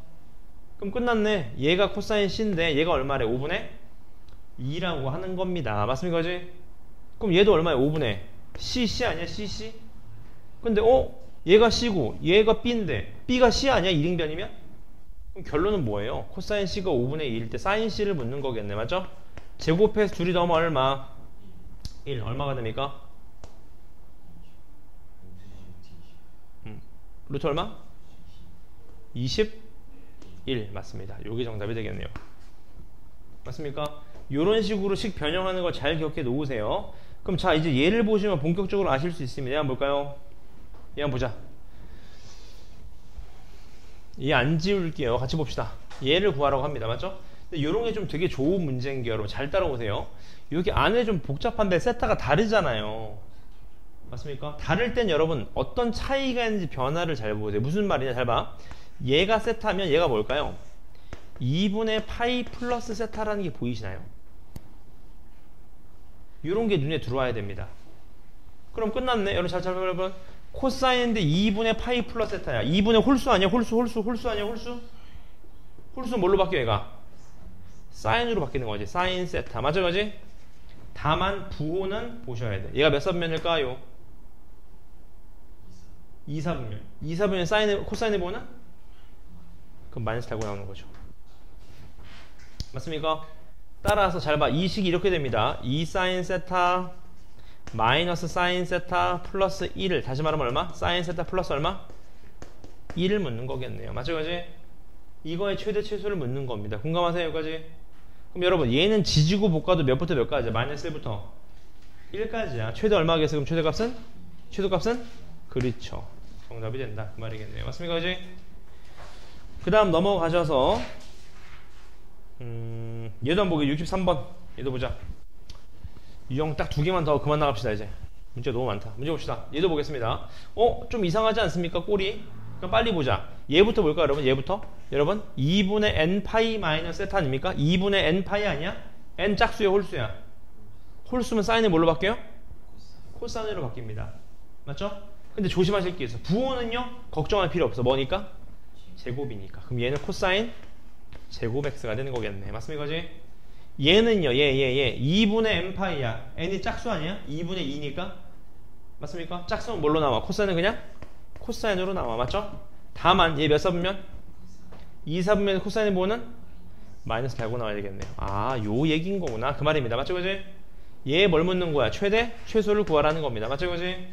그럼 끝났네. 얘가 코사인 C인데 얘가 얼마래? 5분의 2라고 하는 겁니다. 맞습니까? 그지? 그럼 얘도 얼마야? 5분의 C 아니야? C? 근데 얘가 C고 얘가 B인데 B가 C 아니야? 1인변이면? 그럼 결론은 뭐예요? 코사인 C가 5분의 2일 때 사인 C를 묻는 거겠네. 맞죠? 제곱해서 둘이 더하면 얼마? 1. 얼마가 됩니까? 루트 얼마? 21 맞습니다. 요게 정답이 되겠네요. 맞습니까? 요런 식으로 식 변형하는 걸 잘 기억해 놓으세요. 그럼 자, 이제 얘를 보시면 본격적으로 아실 수 있습니다. 얘 한번 볼까요? 얘 한번 보자. 얘 안 지울게요. 같이 봅시다. 얘를 구하라고 합니다. 맞죠? 근데 요런 게 좀 되게 좋은 문제인 게, 여러분 잘 따라오세요. 여기 안에 좀 복잡한데 세타가 다르잖아요. 맞습니까? 다를 땐 여러분 어떤 차이가 있는지 변화를 잘 보세요. 무슨 말이냐? 잘 봐. 얘가 세타면 얘가 뭘까요? 2분의 파이 플러스 세타라는 게 보이시나요? 이런 게 눈에 들어와야 됩니다. 그럼 끝났네. 여러분 잘 여러분, 코사인인데 2분의 파이 플러스 세타야. 2분의 홀수 아니야? 홀수 아니야? 홀수 뭘로 바뀌어? 얘가 사인으로 바뀌는 거지. 사인 세타. 맞아, 그지? 다만 부호는 보셔야 돼. 얘가 몇 사분면일까요? 2사분면. 2사분면 사인의 코사인의 부호는? 그럼 마이너스 달고 나오는 거죠. 맞습니까? 따라서 잘 봐. 이 식이 이렇게 됩니다. 2 사인 세타 마이너스 사인 세타 플러스 1을 다시 말하면 얼마? 사인 세타 플러스 얼마? 1을 묻는 거겠네요. 맞죠, 그지? 이거의 최대 최소를 묻는 겁니다. 공감하세요, 여기까지? 그럼 여러분, 얘는 지지고 볶아도 몇부터 몇까지야? 마이너스 1부터 1까지야. 최대 얼마겠어? 그럼 최대값은? 최소값은? 그렇죠. 정답이 된다. 그 말이겠네요. 맞습니까, 그지? 그 다음 넘어가셔서 얘도 한번 보게. 63번 얘도 보자. 유형 딱 2개만 더 그만 나갑시다. 이제 문제 너무 많다. 문제 봅시다. 얘도 보겠습니다. 좀 이상하지 않습니까? 꼴이. 그럼 빨리 보자. 얘부터 볼까요, 여러분? 얘부터. 여러분 2분의 n 파이 마이너스 세타 아닙니까? 2분의 n 파이 아니야? n 짝수야, 홀수야? 홀수면 사인이 뭘로 바뀌어요? 코사인으로 바뀝니다. 맞죠? 근데 조심하실 게 있어. 부호는요 걱정할 필요 없어. 뭐니까? 제곱이니까. 그럼 얘는 코사인 제곱 x가 되는 거겠네. 맞습니까, 그지? 얘는요, 얘 2분의 n파이야. n이 짝수 아니야? 2분의 2니까. 맞습니까? 짝수는 뭘로 나와? 코사인은 그냥 코사인으로 나와. 맞죠? 다만 얘 몇 사분면? 2사분면 코사인의 부호는 마이너스 달고 나와야 되겠네요. 요 얘기인 거구나. 그 말입니다. 맞죠, 그지? 얘 뭘 묻는 거야? 최대 최소를 구하라는 겁니다. 맞죠, 그지?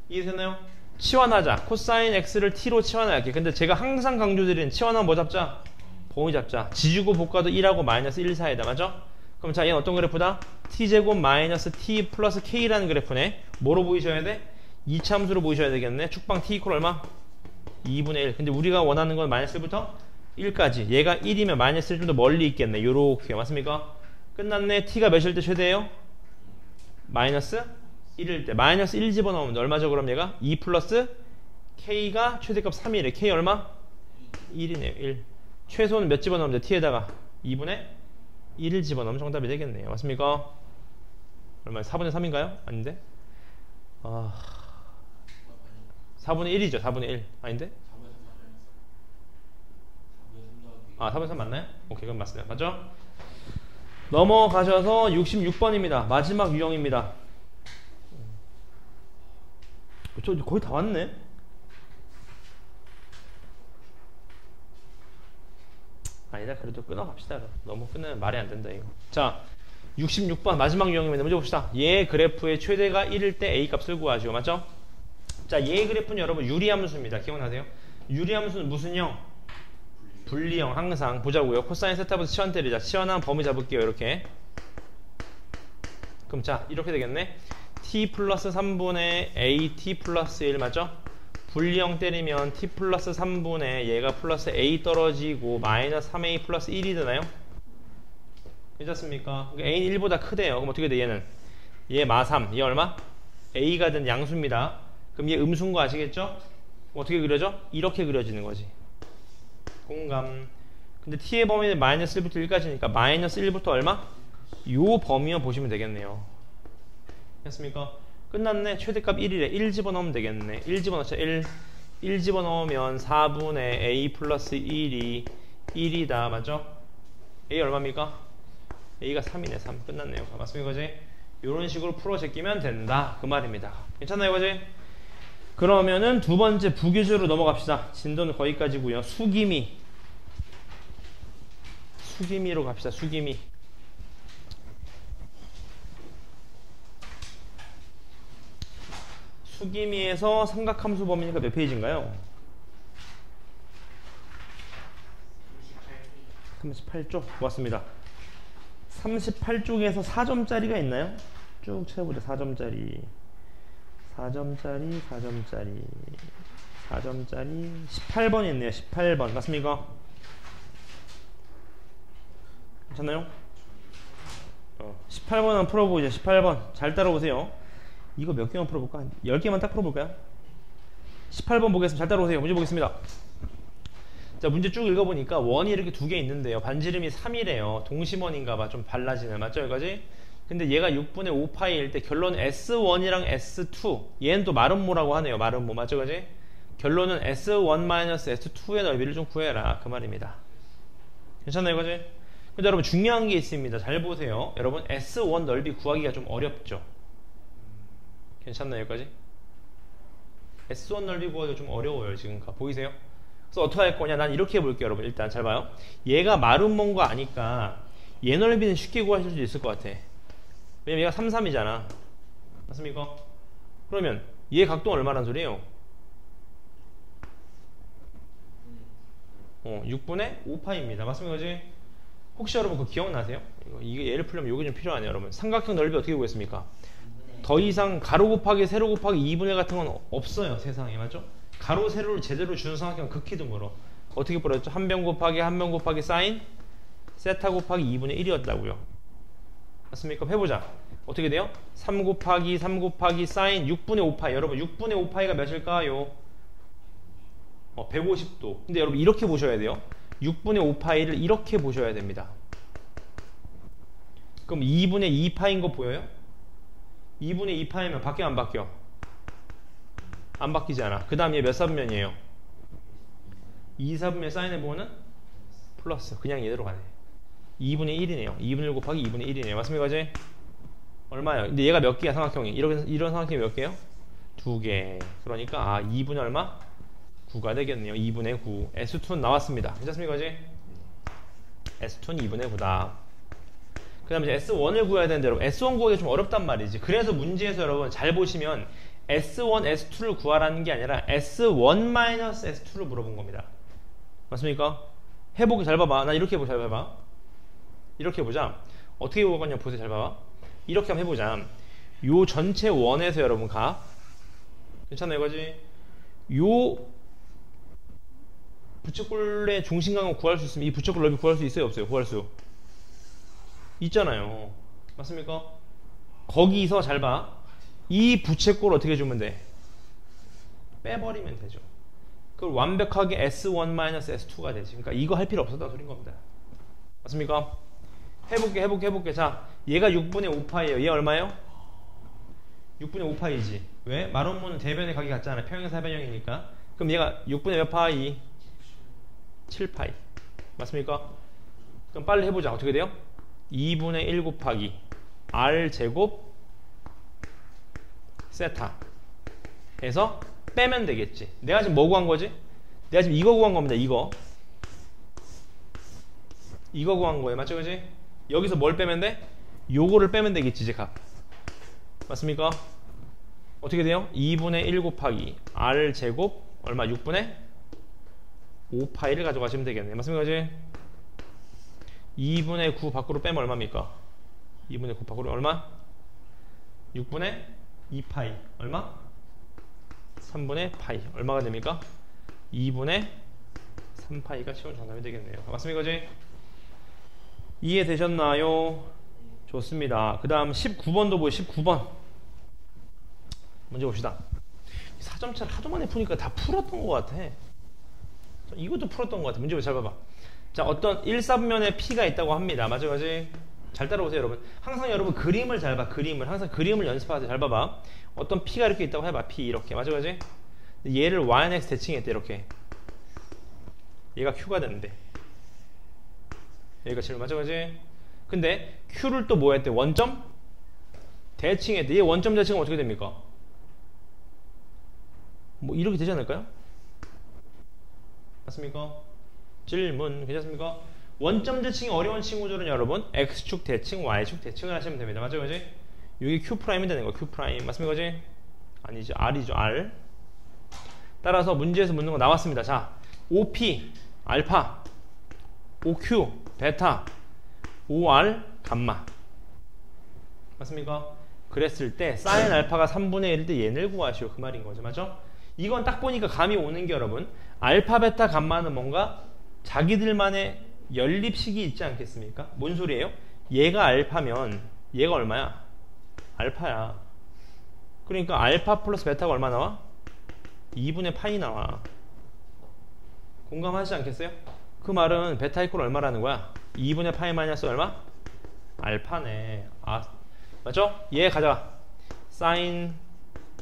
이해되나요? 치환하자. 코사인 x를 t로 치환할게. 근데 제가 항상 강조드리는 치환하면 뭐 잡자? 범위 잡자. 지주고 볶아도 1하고 마이너스 1 사이다. 맞죠? 그럼 자, 얘는 어떤 그래프다? t제곱 마이너스 t 플러스 k라는 그래프네. 뭐로 보이셔야 돼? 이차함수로 보이셔야 되겠네. 축방 t 이퀄 얼마? 2분의 1. 근데 우리가 원하는 건 마이너스 1부터 1까지. 얘가 1이면 마이너스 1 좀 더 멀리 있겠네. 요렇게. 맞습니까? 끝났네. t가 몇일 때 최대예요? 마이너스 1일 때. 마이너스 1 집어넣으면 얼마죠? 그럼 얘가? 2 플러스 k가 최대값 3이래. k 얼마? 1이네요. 1. 최소는 몇 집어넣으면 돼? t에다가 2분의 1을 집어넣으면 정답이 되겠네요. 맞습니까? 얼마야? 4분의 3인가요? 아닌데? 4분의 1이죠. 4분의 1. 아닌데? 4분의 3 맞나요? 오케이, 그럼 맞습니다. 맞죠? 넘어가셔서 66번입니다. 마지막 유형입니다. 저 거의 다 왔네? 아니다. 그래도 끊어갑시다. 너무 끊으면 말이 안 된다, 이거. 자, 66번 마지막 유형입니다. 문제 봅시다. 얘 그래프의 최대가 1일 때 a 값을 구하죠. 맞죠? 자, 얘 그래프는 여러분 유리함수입니다. 기억나세요? 유리함수는 무슨 형? 분리형. 항상 보자고요. 코사인 세타부터 치환 때리자. 치환한 범위 잡을게요. 이렇게. 그럼 자, 이렇게 되겠네. t 플러스 3분의 a t 플러스 1 맞죠? 분리형 때리면 t 플러스 3분의 얘가 플러스 a 떨어지고 마이너스 3a 플러스 1이 되나요? 괜찮습니까? 그러니까 a는 1보다 크대요. 그럼 어떻게 돼? 얘는 얘 마3. 얘 얼마? a가 된 양수입니다. 그럼 얘 음수인 거 아시겠죠? 어떻게 그려져? 이렇게 그려지는 거지. 공감. 근데 t의 범위는 마이너스 1부터 1까지니까 마이너스 1부터 얼마? 요 범위만 보시면 되겠네요. 됐습니까? 끝났네. 최대값 1이래. 1 집어넣으면 되겠네. 1 집어넣자. 1 집어넣으면 4분의 a 플러스 1이 1이다. 맞죠? a 얼마입니까? a가 3이네. 3. 끝났네요. 맞습니까? 그지? 이런 식으로 풀어 제끼면 된다. 그 말입니다. 괜찮나요? 그지? 그러면은 두 번째 부교재로 넘어갑시다. 진도는 거기까지고요. 수기미로 갑시다. 수기미. 수기미에서 삼각함수 범위니까 몇 페이지인가요? 38쪽. 고맙습니다. 38쪽에서 4점짜리가 있나요? 쭉 찾아보자. 4점짜리 18번이 있네요. 18번 맞습니까? 괜찮나요? 18번 한번 풀어보죠. 18번 잘 따라오세요. 이거 몇 개만 풀어볼까? 10개만 딱 풀어볼까요? 18번 보겠습니다. 잘 따라오세요. 문제 보겠습니다. 자, 문제 쭉 읽어보니까 원이 이렇게 두 개 있는데요. 반지름이 3이래요. 동심원인가봐. 좀 발라지네. 맞죠? 여기까지? 근데 얘가 6분의 5파이일 때 결론 S1이랑 S2 얘는 또 마름모라고 하네요. 마름모. 맞죠? 그지? 결론은 S1-S2의 넓이를 좀 구해라. 그 말입니다. 괜찮나요? 그지? 근데 여러분 중요한 게 있습니다. 잘 보세요. 여러분 S1 넓이 구하기가 좀 어렵죠. 괜찮나요 여기까지? S1 넓이 구하기가 좀 어려워요 지금. 보이세요? 그래서 어떻게 할 거냐, 난 이렇게 해볼게요 여러분. 일단 잘 봐요. 얘가 마름몬 거 아니까 얘 넓이는 쉽게 구하실 수 있을 것 같아. 왜냐면 얘가 3, 3이잖아. 맞습니까? 그러면 얘 각도는 얼마란 소리예요? 6분의 5파입니다. 맞습니까? 그지? 혹시 여러분 그거 기억나세요? 이게 얘를 풀려면 요게 좀 필요하네요 여러분. 삼각형 넓이 어떻게 구했습니까? 더 이상 가로 곱하기 세로 곱하기 2분의 같은 건 없어요 세상에. 맞죠? 가로 세로를 제대로 주는 삼각형은 극히 드물어. 어떻게 풀었죠? 한 변 곱하기 사인 세타 곱하기 2분의 1이었다고요. 맞습니까? 해보자. 어떻게 돼요? 3 곱하기 사인 6분의 5파이. 여러분 6분의 5파이가 몇일까요? 150도. 근데 여러분 이렇게 보셔야 돼요. 6분의 5파이를 이렇게 보셔야 됩니다. 그럼 2분의 2파인 거 보여요? 2분의 2파이면 바뀌어 안 바뀌어? 안 바뀌지 않아. 그 다음 얘 몇 사분면이에요? 2사분면 사인해보면은 플러스. 그냥 얘대로 가네. 2분의 1이네요 2분의 1 곱하기 2분의 1이네요 맞습니까? 이제 얼마예요? 근데 얘가 몇 개야 삼각형이? 이런 삼각형이 몇 개요? 2개. 그러니까 2분의 얼마? 9가 되겠네요. 2분의 9. S2는 나왔습니다. 괜찮습니까? 이제 S2는 2분의 9다. 그 다음에 이제 S1을 구해야 되는데 여러분 S1 구하기가 좀 어렵단 말이지. 그래서 문제에서 여러분 잘 보시면 S1, S2를 구하라는 게 아니라 S1-S2를 물어본 겁니다. 맞습니까? 해보기 잘 봐봐. 나 이렇게 해보고 잘 봐봐. 이렇게 해보자. 어떻게 구하겠냐 보세요. 잘 봐봐. 이렇게 한번 해보자. 요 전체 원에서 여러분 괜찮나요? 이거지? 요 부채꼴의 중심각을 구할 수 있으면 이 부채꼴 넓이 구할 수 있어요? 없어요? 구할 수 있잖아요. 맞습니까? 거기서 잘 봐. 이 부채꼴 어떻게 주면 돼? 빼버리면 되죠. 그걸 완벽하게 S1-S2가 되지. 그러니까 이거 할 필요 없었다 소린 겁니다. 맞습니까? 해볼게. 자, 얘가 6분의 5파이에요. 얘 얼마예요? 6분의 5파이지. 왜? 마름몬은 대변의 각이 같잖아. 평행 사변형이니까. 그럼 얘가 6분의 몇 파이? 7파이. 맞습니까? 그럼 빨리 해보자. 어떻게 돼요? 2분의 1 곱하기 R 제곱 세타 해서 빼면 되겠지. 내가 지금 뭐 구한 거지? 내가 지금 이거 구한 겁니다. 이거 구한 거예요. 맞죠? 그지? 여기서 뭘 빼면 돼? 요거를 빼면 되겠지. 이제 값. 맞습니까? 어떻게 돼요? 2분의 1 곱하기 R 제곱 얼마? 6분의 5파이를 가져가시면 되겠네. 맞습니까? 그지? 2분의 9 밖으로 빼면 얼마입니까? 2분의 9 밖으로 얼마? 6분의 2파이 얼마? 3분의 파이 얼마가 됩니까? 2분의 3파이가 시원 정답이 되겠네요. 맞습니까? 그지? 이해되셨나요? 좋습니다. 그 다음 19번도 보여. 19번 문제 봅시다. 4점차를 하도 많이 푸니까 다 풀었던 것 같아. 이것도 풀었던 것 같아. 문제 잘 봐봐. 자, 어떤 1사분면에 P가 있다고 합니다. 맞아, 맞아. 잘 따라오세요, 여러분. 항상 여러분 그림을 잘 봐. 항상 그림을 연습하세요. 잘 봐봐. 어떤 P가 이렇게 있다고 해봐. P 이렇게. 맞아, 맞아. 얘를 YNX 대칭했대. 이렇게. 얘가 Q가 되는데. 얘가 지금 맞아, 맞아. 근데 Q를 또 뭐 했대? 원점 대칭했대. 얘 원점 대칭은 어떻게 됩니까? 뭐 이렇게 되지 않을까요? 맞습니까? 질문 괜찮습니까? 원점 대칭이 어려운 친구들은 여러분 X축 대칭, Y축 대칭을 하시면 됩니다. 맞죠? 그지? 여기 Q'이 되는 거 Q'. 맞습니까? 그지? 아니죠. R이죠. R. 따라서 문제에서 묻는 거 나왔습니다. 자, OP 알파, OQ 베타, OR 감마. 맞습니까? 그랬을 때 사인 알파가 3분의 1일 때 얘를 구하시오. 그 말인 거죠. 맞죠? 이건 딱 보니까 감이 오는 게 여러분 알파, 베타, 감마는 뭔가 자기들만의 연립식이 있지 않겠습니까? 뭔 소리예요? 얘가 알파면 얘가 얼마야? 알파야. 그러니까 알파 플러스 베타가 얼마 나와? 2분의 파이 나와. 공감하시지 않겠어요? 그 말은 베타 이퀄 얼마라는 거야? 2분의 파이 마이너스 얼마? 알파네. 아, 맞죠? 얘 가져가. 사인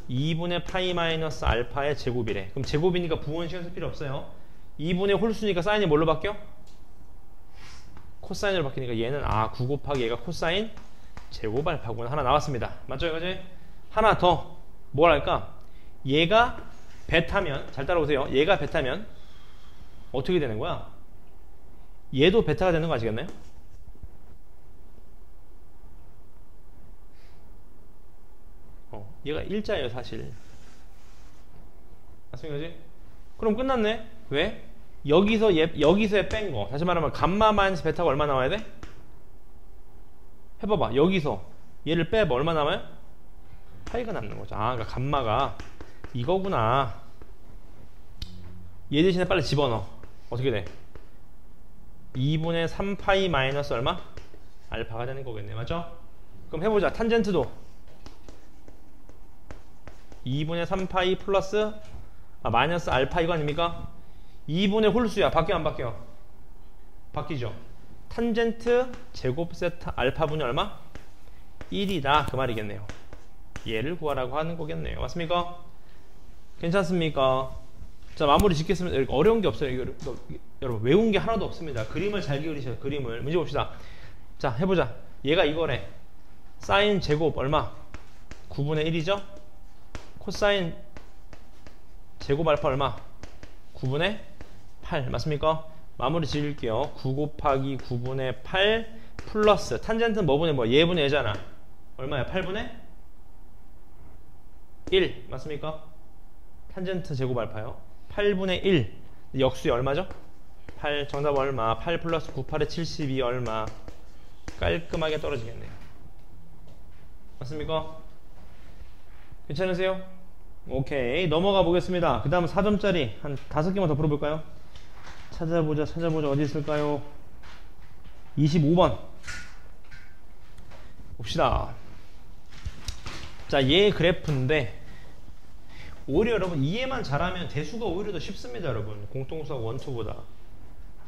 2분의 파이 마이너스 알파의 제곱이래. 그럼 제곱이니까 부호는 신경 쓸 필요 없어요. 2분의 홀수니까 사인이 뭘로 바뀌어? 코사인으로 바뀌니까 얘는 9 곱하기 얘가 코사인 제곱 알파구나. 하나 나왔습니다. 맞죠 이거지? 하나 더 뭘 할까? 얘가 베타면, 잘 따라오세요. 얘가 베타면 어떻게 되는 거야? 얘도 베타가 되는 거 아시겠나요? 얘가 일자예요 사실. 맞습니까? 그지? 그럼 끝났네. 왜? 여기서의 뺀 거. 다시 말하면 감마 마이너스 베타가 얼마 나와야 돼? 해봐봐. 여기서 얘를 빼봐. 얼마 남아요? 파이가 남는 거죠. 그러니까 감마가 이거구나. 얘 대신에 빨리 집어넣어. 어떻게 돼? 2분의 3파이 마이너스 얼마? 알파가 되는 거겠네. 맞죠? 그럼 해보자. 탄젠트도 2분의 3파이 플러스 마이너스 알파 이거 아닙니까? 2분의 홀수야. 바뀌어 안 바뀌어? 바뀌죠. 탄젠트 제곱 세타 알파분이 얼마? 1이다 그 말이겠네요. 얘를 구하라고 하는 거겠네요. 맞습니까? 괜찮습니까? 자, 마무리 짓겠습니다. 어려운 게 없어요. 여러분 외운 게 하나도 없습니다. 그림을 잘 그리셔요. 그림을. 문제 봅시다. 자, 해보자. 얘가 이거래. 사인 제곱 얼마? 9분의 1이죠? 코사인 제곱 알파 얼마? 9분의 8 맞습니까? 마무리 지을게요. 9 곱하기 9분의 8 플러스 탄젠트는 뭐분의 뭐? 얘분의 얘잖아. 얼마야? 8분의 1 맞습니까? 탄젠트 제곱 알파요. 8분의 1 역수에 얼마죠? 8 정답 얼마? 8 플러스 9, 8에 72 얼마? 깔끔하게 떨어지겠네요. 맞습니까? 괜찮으세요? 오케이 넘어가 보겠습니다. 그 다음 4점짜리 한 5개만 더 풀어볼까요? 찾아보자 어디 있을까요? 25번 봅시다. 자, 얘 그래프인데 오히려 여러분 이해만 잘하면 대수가 오히려 더 쉽습니다. 여러분 공통수학 1, 2보다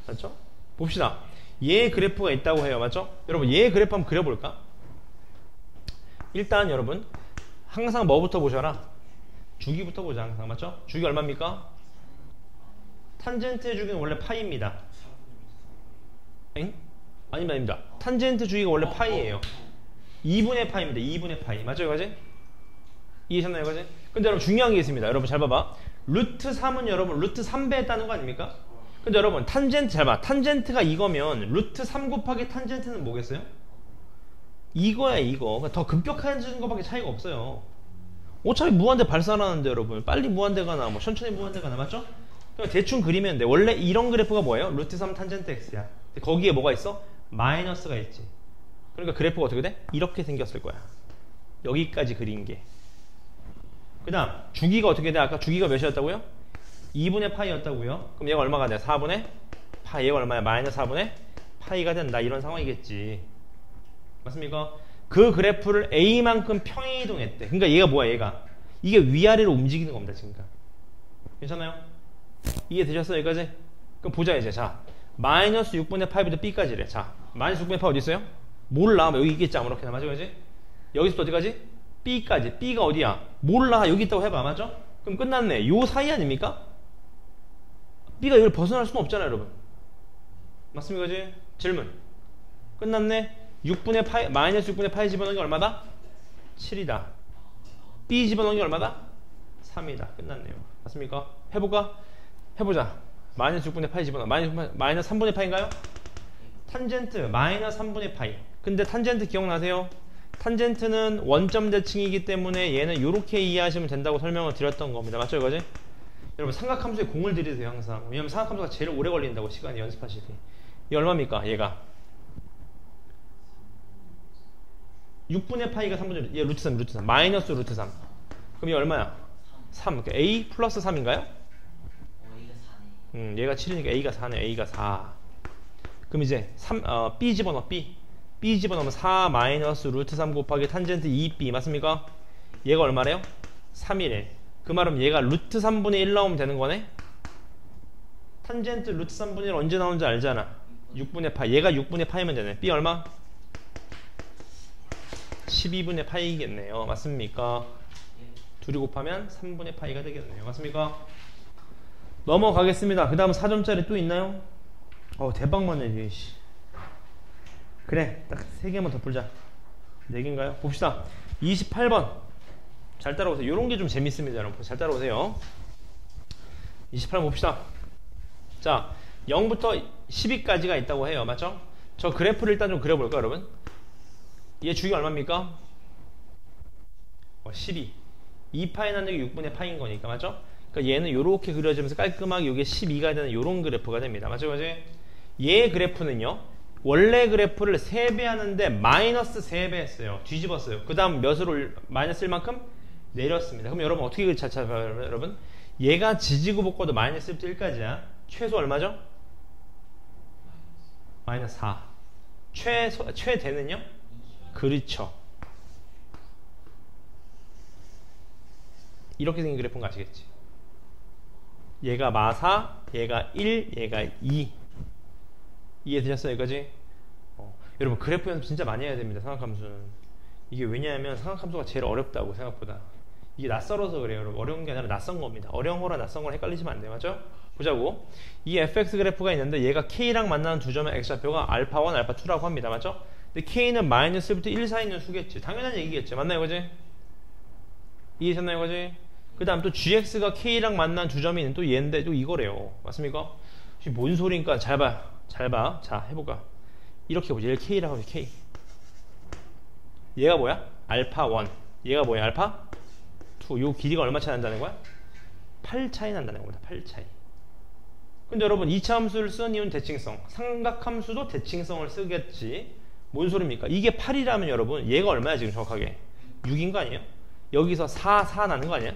맞죠? 봅시다. 얘 그래프가 있다고 해요. 맞죠? 여러분 얘 그래프 한번 그려볼까? 일단 여러분 항상 뭐부터 보셔라? 주기부터 보자. 항상 맞죠? 주기 얼마입니까? 탄젠트의 주기는 원래 파이입니다. 엥? 아닙니다. 탄젠트 주기가 원래 파이예요. 2분의 파이입니다. 2분의 파이. 맞죠 이거지? 이해하셨나요 이거지? 근데 여러분 중요한 게 있습니다. 여러분 잘 봐봐. 루트 3은 여러분 루트 3배 했다는 거 아닙니까? 근데 여러분 탄젠트 잘 봐. 탄젠트가 이거면 루트 3 곱하기 탄젠트는 뭐겠어요? 이거야 이거. 그러니까 더 급격해지는 것밖에 차이가 없어요. 어차피 무한대 발산하는데 여러분 빨리 무한대 가나 뭐 천천히 무한대 가나 맞죠? 그럼 대충 그리면 돼. 원래 이런 그래프가 뭐예요? 루트 3 탄젠트 x야. 근데 거기에 뭐가 있어? 마이너스가 있지. 그러니까 그래프가 어떻게 돼? 이렇게 생겼을 거야. 여기까지 그린 게. 그 다음 주기가 어떻게 돼? 아까 주기가 몇이었다고요? 2분의 파이였다고요? 그럼 얘가 얼마가 돼? 4분의 파이. 얘가 얼마야? 마이너스 4분의 파이가 된다. 이런 상황이겠지. 맞습니까? 그 그래프를 A만큼 평행이동했대. 그러니까 얘가 뭐야 얘가? 이게 위아래로 움직이는 겁니다. 지금. 괜찮아요? 이해되셨어요 여기까지? 그럼 보자 이제. 자 마이너스 6분의 8부터 B까지래. 자 마이너스 6분의 8 어디 있어요? 몰라. 여기 있겠지 아무렇게나. 맞아 그지? 여기서부터 어디까지? B까지. B가 어디야? 몰라. 여기 있다고 해봐. 맞죠? 그럼 끝났네. 요 사이 아닙니까? B가 여기를 벗어날 수는 없잖아요 여러분. 맞습니까? 그지? 질문. 끝났네. 6분의 파이, 마이너스 6분의 파이 집어넣은 게 얼마다? 7이다. B 집어넣은 게 얼마다? 3이다. 끝났네요. 맞습니까? 해볼까? 해보자. 마이너스 6분의 파이 집어넣어. 마이너스 3분의 파이인가요? 탄젠트 마이너스 3분의 파이. 근데 탄젠트 기억나세요? 탄젠트는 원점 대칭이기 때문에 얘는 이렇게 이해하시면 된다고 설명을 드렸던 겁니다. 맞죠 이거지? 여러분 삼각함수에 공을 들이세요 항상. 왜냐면 삼각함수가 제일 오래 걸린다고 시간이 연습하실 때. 이 얼마입니까 얘가? 6분의 파이가 3분의 얘 루트 3 루트 3 마이너스 루트 3. 그럼 얘 얼마야? 3. 그러니까 A 플러스 3인가요? 얘가 7이니까 A가 4네. A가 4. 그럼 이제 B 집어넣어. B 집어넣으면 4 마이너스 루트 3 곱하기 탄젠트 2B 맞습니까? 얘가 얼마래요? 3이래. 그 말은 얘가 루트 3분의 1 나오면 되는 거네? 탄젠트 루트 3분의 1 언제 나오는지 알잖아. 6분의 파이. 얘가 6분의 파이면 되네. B 얼마? 12분의 파이겠네요. 맞습니까? 둘이 곱하면 3분의 파이가 되겠네요. 맞습니까? 넘어가겠습니다. 그 다음 4점짜리 또 있나요? 대박 맞네. 그래, 딱 3개만 더 풀자. 4개인가요? 봅시다. 28번. 잘 따라오세요. 요런 게 좀 재밌습니다, 여러분. 잘 따라오세요. 28번 봅시다. 자, 0부터 12까지가 있다고 해요. 맞죠? 저 그래프를 일단 좀 그려볼까요, 여러분? 얘 주기가 얼마입니까? 12. 2파이 나누기 6분의 파인 거니까, 맞죠? 그러니까 얘는 요렇게 그려지면서 깔끔하게 이게 12가 되는 요런 그래프가 됩니다. 맞죠? 그지? 얘 그래프는요, 원래 그래프를 3배 하는데 마이너스 3배 했어요. 뒤집었어요. 그 다음 몇으로 마이너스 1만큼 내렸습니다. 그럼 여러분 어떻게 잘 찾아봐요, 여러분? 얘가 지지고 볶아도 마이너스 1부터 1까지야. 최소 얼마죠? 마이너스 4. 최대는요? 그렇죠. 이렇게 생긴 그래프인 거 아시겠지? 얘가 마4, 얘가 1, 얘가 2. 이해되셨어요, 여기까지? 여러분 그래프 연습 진짜 많이 해야 됩니다. 삼각함수는. 이게 왜냐하면 삼각함수가 제일 어렵다고 생각보다. 이게 낯설어서 그래요, 여러분. 어려운 게 아니라 낯선 겁니다. 어려운 거랑 낯선 거랑 헷갈리시면 안 돼요, 맞죠? 보자고. 이 fx 그래프가 있는데 얘가 k랑 만나는 두 점의 x좌표가 α1, α2라고 합니다, 맞죠? 근데 k는 마이너스 1부터 1 사이 있는 수겠지. 당연한 얘기겠지. 맞나요, 그지? 이해하셨나요, 그지? 그 다음 또 gx가 k랑 만난 두 점이 있는 또 얘인데 또 이거래요. 맞습니까? 뭔 소리니까 잘 봐. 잘 봐. 자, 해볼까? 이렇게 보자. 얘를 k라고 하죠, k. 얘가 뭐야? α1. 얘가 뭐야? α2. 요 길이가 얼마 차이 난다는 거야? 8 차이 난다는 겁니다. 8 차이. 근데 여러분 2차 함수를 쓰는 이유는 대칭성. 삼각함수도 대칭성을 쓰겠지. 뭔 소리입니까? 이게 8이라면 여러분 얘가 얼마야 지금 정확하게? 6인 거 아니에요? 여기서 4 나는 거 아니야?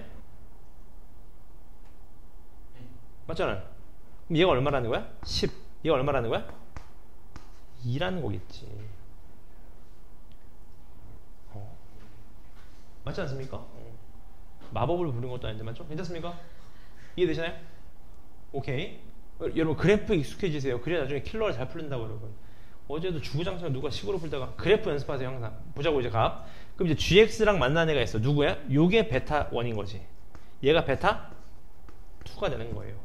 맞잖아요. 그럼 얘가 얼마라는 거야? 10. 얘가 얼마라는 거야? 2라는 거겠지. 맞지 않습니까? 마법을 부른 것도 아닌데 맞죠? 괜찮습니까? 이해되시나요? 오케이. 여러분 그래프 익숙해지세요. 그래야 나중에 킬러를 잘 풀린다고 여러분. 어제도 주구장창 누가 식으로 풀다가 그래프 연습하세요 항상. 보자고 이제 값. 그럼 이제 gx랑 만난 애가 있어. 누구야? 요게 베타 1인 거지. 얘가 베타 2가 되는 거예요.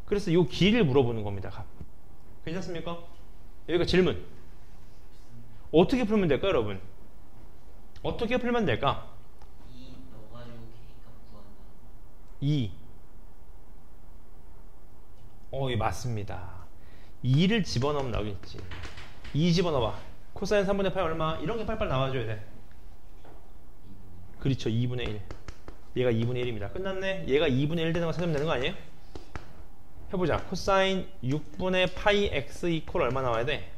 그래서 요 길이를 물어보는 겁니다. 값. 괜찮습니까? 여기가 질문. 어떻게 풀면 될까요, 여러분? 어떻게 풀면 될까? 2 넣어가지고 K값 구한다. 2. 예, 맞습니다. 2를 집어넣으면 나오겠지. 2 집어넣어봐. 코사인 3분의 8 얼마? 이런 게 빨빨 나와줘야 돼. 그렇죠. 2분의 1. 얘가 2분의 1입니다. 끝났네. 얘가 2분의 1 되는 거 찾으면 되는 거 아니에요? 해보자. 코사인 6분의 파이 x 이퀄 얼마 나와야 돼?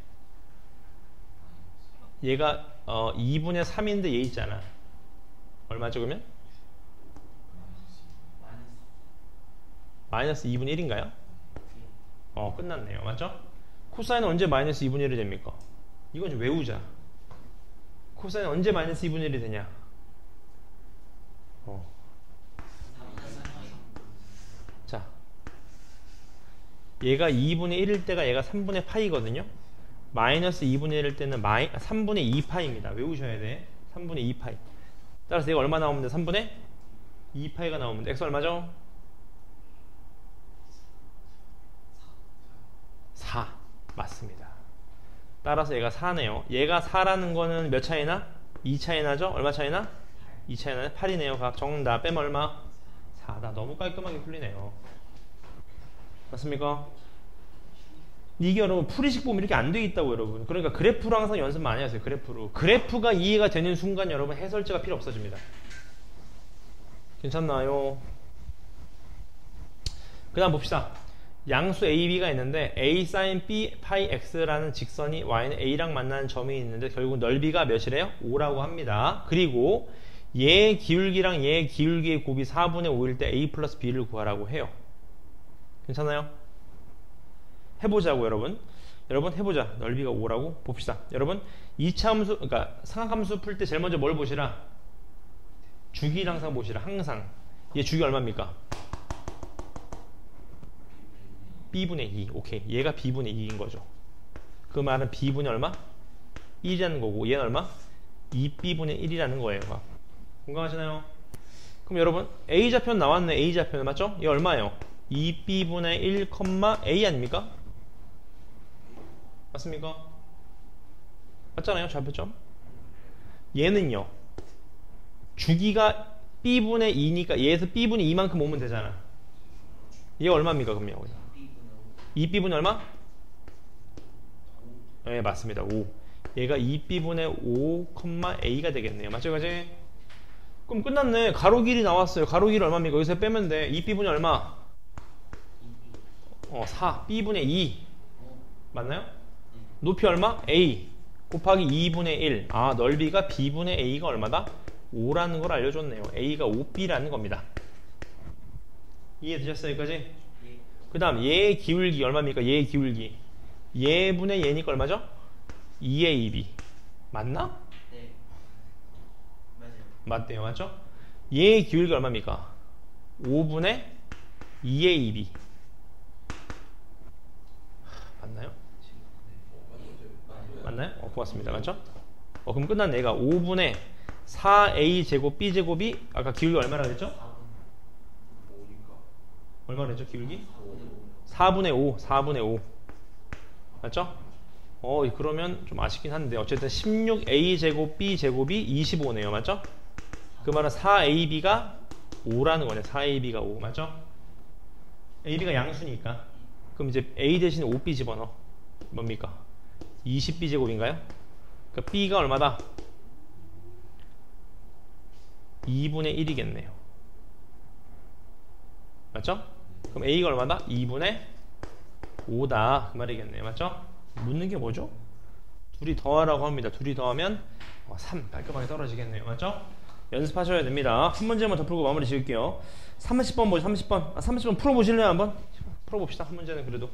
얘가 2분의 3인데 얘 있잖아. 얼마죠 그러면? 마이너스 2분의 1인가요? 끝났네요. 맞죠? 코사인은 언제 마이너스 2분의 1이 됩니까? 이건 좀 외우자. 코사인은 언제 마이너스 2분의 1이 되냐? 자, 얘가 2분의 1일 때가 얘가 3분의 파이거든요. 마이너스 2분의 1일 때는 3분의 2파이입니다. 외우셔야 돼. 3분의 2파이. 따라서 얘가 얼마 나오면 돼? 3분의 2파이가 나오면 돼. x 얼마죠? 4. 맞습니다. 따라서 얘가 4네요. 얘가 4라는 거는 몇 차이나? 2 차이 나죠? 얼마 차이 나? 2 차이 나네. 8이네요. 각 정답 빼면 얼마? 4다. 너무 깔끔하게 풀리네요. 맞습니까? 이게 여러분 풀이식 보면 이렇게 안 돼 있다고 여러분. 그러니까 그래프로 항상 연습 많이 하세요. 그래프로. 그래프가 이해가 되는 순간 여러분 해설제가 필요 없어집니다. 괜찮나요? 그 다음 봅시다. 양수 a, b가 있는데 a sin b 파이 x라는 직선이 y는 a랑 만나는 점이 있는데 결국 넓이가 몇이래요? 5라고 합니다. 그리고 얘 기울기랑 얘 기울기의 곱이 4분의 5일 때 a 플러스 b를 구하라고 해요. 괜찮아요? 해보자고 여러분. 여러분 해보자. 넓이가 5라고 봅시다. 여러분 2차 함수, 그러니까 삼각함수 풀 때 제일 먼저 뭘 보시라? 주기를 항상 보시라. 항상. 얘 주기 얼마입니까? b분의 2. 오케이. 얘가 b분의 2인 거죠. 그 말은 b분의 얼마? 1이라는 거고 얘는 얼마? 2b분의 1이라는 거예요. 공감하시나요? 그럼 여러분 a좌표는 나왔네. a좌표는 맞죠? 얘 얼마예요? 2b분의 1, a 아닙니까? 맞습니까? 맞잖아요. 좌표점. 얘는요. 주기가 b분의 2니까 얘에서 b분이 2만큼 오면 되잖아. 얘 얼마입니까 그러면? 2b분이 얼마? 네 맞습니다. 5. 얘가 2b분의 5, a가 되겠네요. 맞죠 그지? 그럼 끝났네. 가로 길이 나왔어요. 가로 길이 얼마입니까? 여기서 빼면 돼. 2b분이 얼마? 4. b분의 2 맞나요? 높이 얼마? a 곱하기 2분의 1. 아 넓이가 b분의 a가 얼마다? 5라는 걸 알려줬네요. a가 5b라는 겁니다. 이해되셨어요 여기까지? 그 다음 얘의 기울기 얼마입니까? 얘의 기울기 얘분의 얘니까 얼마죠? 2ab 맞나? 네. 맞아요. 맞대요 맞죠? 얘의 기울기 얼마입니까? 5분의 2ab 맞나요? 맞나요? 고맙습니다. 맞죠? 그럼 끝났네. 얘가 5분의 4a 제곱 b 제곱이 아까 기울기 얼마라 그랬죠? 얼마 그랬죠 기울기? 4분의 5 4분의 5 맞죠? 그러면 좀 아쉽긴 한데 어쨌든 16a 제곱 b 제곱이 25네요 맞죠? 그 말은 4ab가 5라는 거네. 4ab가 5 맞죠? ab가 양수니까 그럼 이제 a 대신 5b 집어넣어. 뭡니까? 20b 제곱인가요? 그러니까 b가 얼마다? 2분의 1이겠네요 맞죠? 그럼 a가 얼마다? 2분의 5다 그 말이겠네요 맞죠? 묻는 게 뭐죠? 둘이 더하라고 합니다. 둘이 더하면 3 깔끔하게 떨어지겠네요 맞죠? 연습하셔야 됩니다. 한 문제만 더 풀고 마무리 지을게요. 30번 뭐죠? 30번 30번 풀어보실래요 한번? 풀어봅시다. 한 문제는 그래도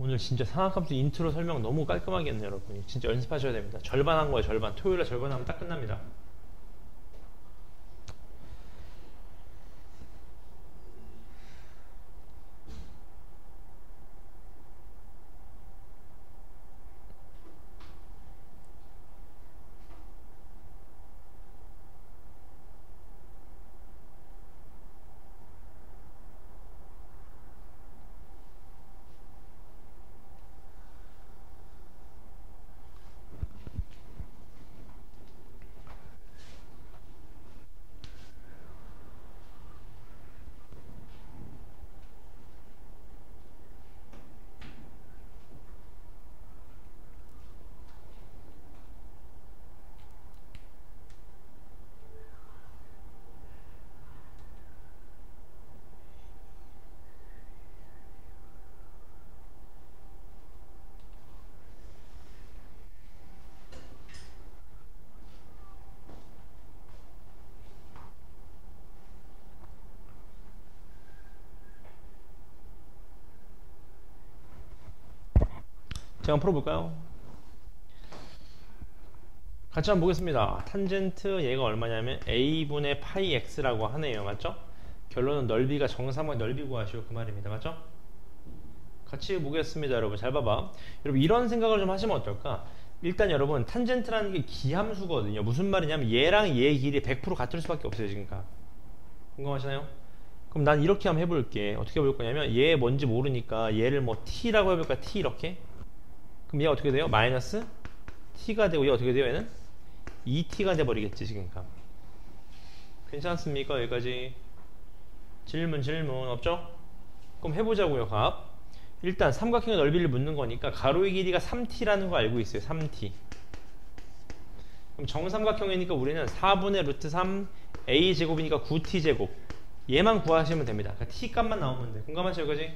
오늘 진짜 상하함수 인트로 설명 너무 깔끔하게 했네요 여러분. 진짜 연습하셔야 됩니다. 절반 한 거예요 절반. 토요일에 절반 하면 딱 끝납니다. 제가 한번 풀어볼까요? 같이 한번 보겠습니다. 탄젠트 얘가 얼마냐면 a분의 파이 x라고 하네요. 맞죠? 결론은 넓이가 정삼각의 넓이 구하시오 그 말입니다. 맞죠? 같이 보겠습니다. 여러분 잘 봐봐. 여러분 이런 생각을 좀 하시면 어떨까? 일단 여러분 탄젠트라는 게 기함수거든요. 무슨 말이냐면 얘랑 얘의 길이 100% 같을 수밖에 없어요. 지금까 궁금하시나요? 그럼 난 이렇게 한번 해볼게. 어떻게 해볼 거냐면 얘 뭔지 모르니까 얘를 뭐 t라고 해볼까? t 이렇게. 그럼 얘가 어떻게 돼요? 마이너스 t가 되고 얘 어떻게 돼요? 얘는 2t가 돼버리겠지 지금까. 괜찮습니까? 여기까지. 질문 없죠? 그럼 해보자고요. 값. 일단 삼각형의 넓이를 묻는 거니까 가로의 길이가 3t라는 거 알고 있어요. 3t. 그럼 정삼각형이니까 우리는 4분의 루트 3 a 제곱이니까 9t 제곱. 얘만 구하시면 됩니다. 그러니까 t 값만 나오면 돼. 공감하시죠? 여기까지?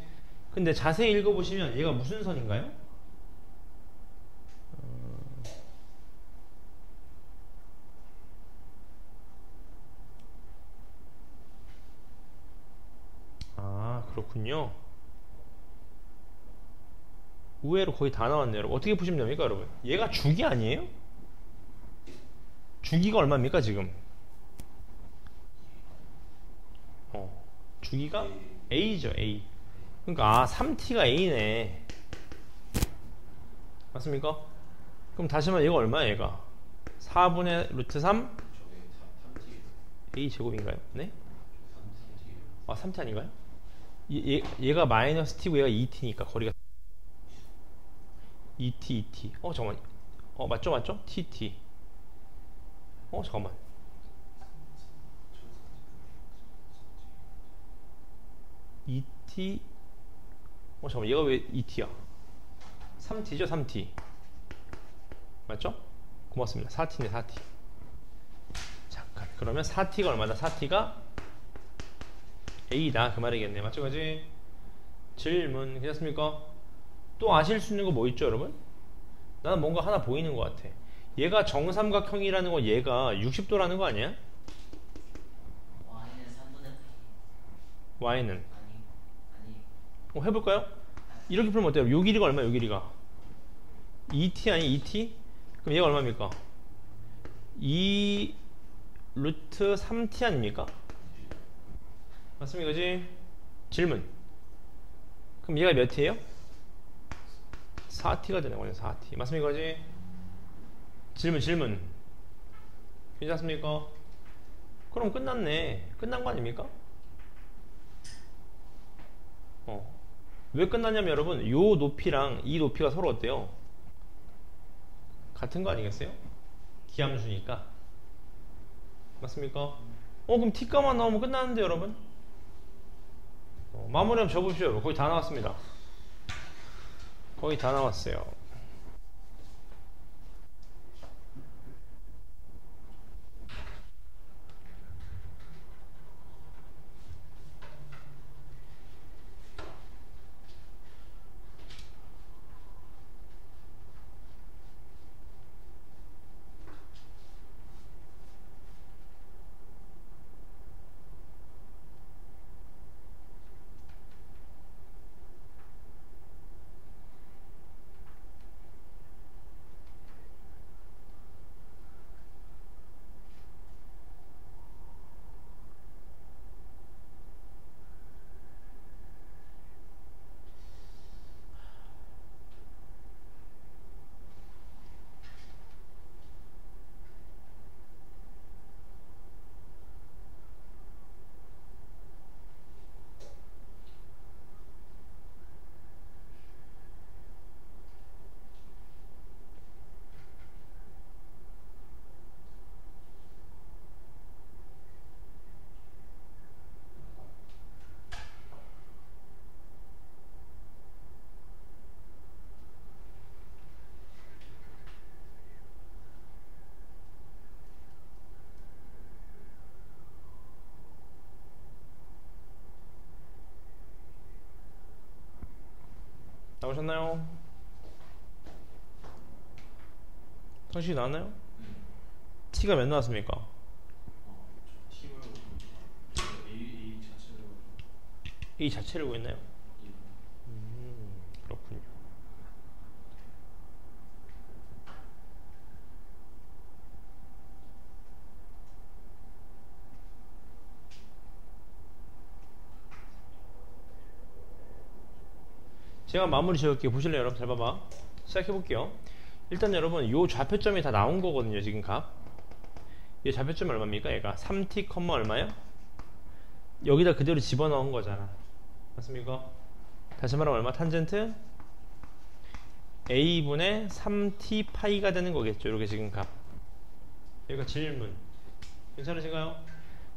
근데 자세히 읽어보시면 얘가 무슨 선인가요? 아 그렇군요. 의외로 거의 다 나왔네요. 여러분 어떻게 보시면 됩니까? 여러분 얘가 주기 아니에요? 주기가 얼마입니까 지금? 주기가 a죠. a. 그러니까 3t가 a네. 맞습니까? 그럼 다시 말해 얘가 얼마야 얘가? 4분의 루트 3 a 제곱인가요? 네? 아 3t 아닌가요? 얘가 마이너스 t고 얘가 2t니까 거리가 2t 잠깐만. 맞죠? tt. 잠깐만. 2t. 잠깐만 얘가 왜 2t야? 3t죠 3t. 맞죠? 고맙습니다. 4t네 4t. 잠깐 그러면 4t가 얼마다? 4t가 a다 그 말이겠네. 맞죠? 그지? 질문 괜찮습니까? 또 아실 수 있는 거 뭐 있죠 여러분? 나는 뭔가 하나 보이는 것 같아. 얘가 정삼각형이라는 거 얘가 60도라는 거 아니야? y는 3분의 8. y는 아니. 해볼까요? 이렇게 풀면 어때요? 요 길이가 얼마야? 요 길이가 2t 아니 2t? 그럼 얘가 얼마입니까? 2 루트 3t 아닙니까? 맞습니까? 그지? 질문. 그럼 얘가 몇 t예요? 4t가 되는 거죠. 4t. 맞습니까? 그지? 질문. 괜찮습니까? 그럼 끝났네. 끝난 거 아닙니까? 왜 끝났냐면 여러분 요 높이랑 이 높이가 서로 어때요? 같은 거 아니겠어요? 기함수니까. 맞습니까? 그럼 t값만 나오면 끝나는데 여러분? 마무리 한번 적으십시오. 여러분. 거의 다 나왔습니다. 거의 다 나왔어요. 나오셨나요? 상식이 나왔나요? t가 몇 나왔습니까? 팀을 A 자체로 a 자체를 구했나요? 그렇군요. 제가 마무리 지을게요. 보실래요 여러분? 잘 봐봐. 시작해볼게요. 일단 여러분 요 좌표점이 다 나온 거거든요. 지금 값. 이 좌표점이 얼마입니까? 얘가 3t, 얼마요? 여기다 그대로 집어넣은 거잖아. 맞습니까? 다시 말하면 얼마? 탄젠트 a분의 3t 파이가 되는 거겠죠. 이렇게 지금 값. 여기가 질문. 괜찮으신가요?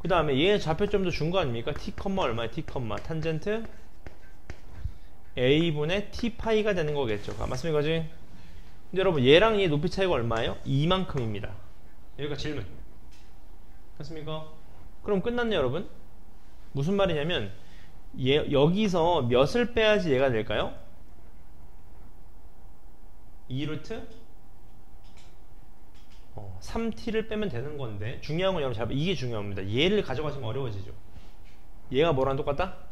그 다음에 얘 좌표점도 준 거 아닙니까? t, 얼마야? t, 탄젠트 a분의 t 파이가 되는 거겠죠. 맞습니까? 그지? 근데 여러분 얘랑 얘 높이 차이가 얼마예요? 이만큼입니다. 여기가 질문. 맞습니까? 그럼 끝났네요 여러분. 무슨 말이냐면 여기서 몇을 빼야지 얘가 될까요? 2루트 3t를 빼면 되는 건데 중요한 건 여러분 잘 이게 중요합니다. 얘를 가져가시면 어려워지죠. 얘가 뭐랑 똑같다?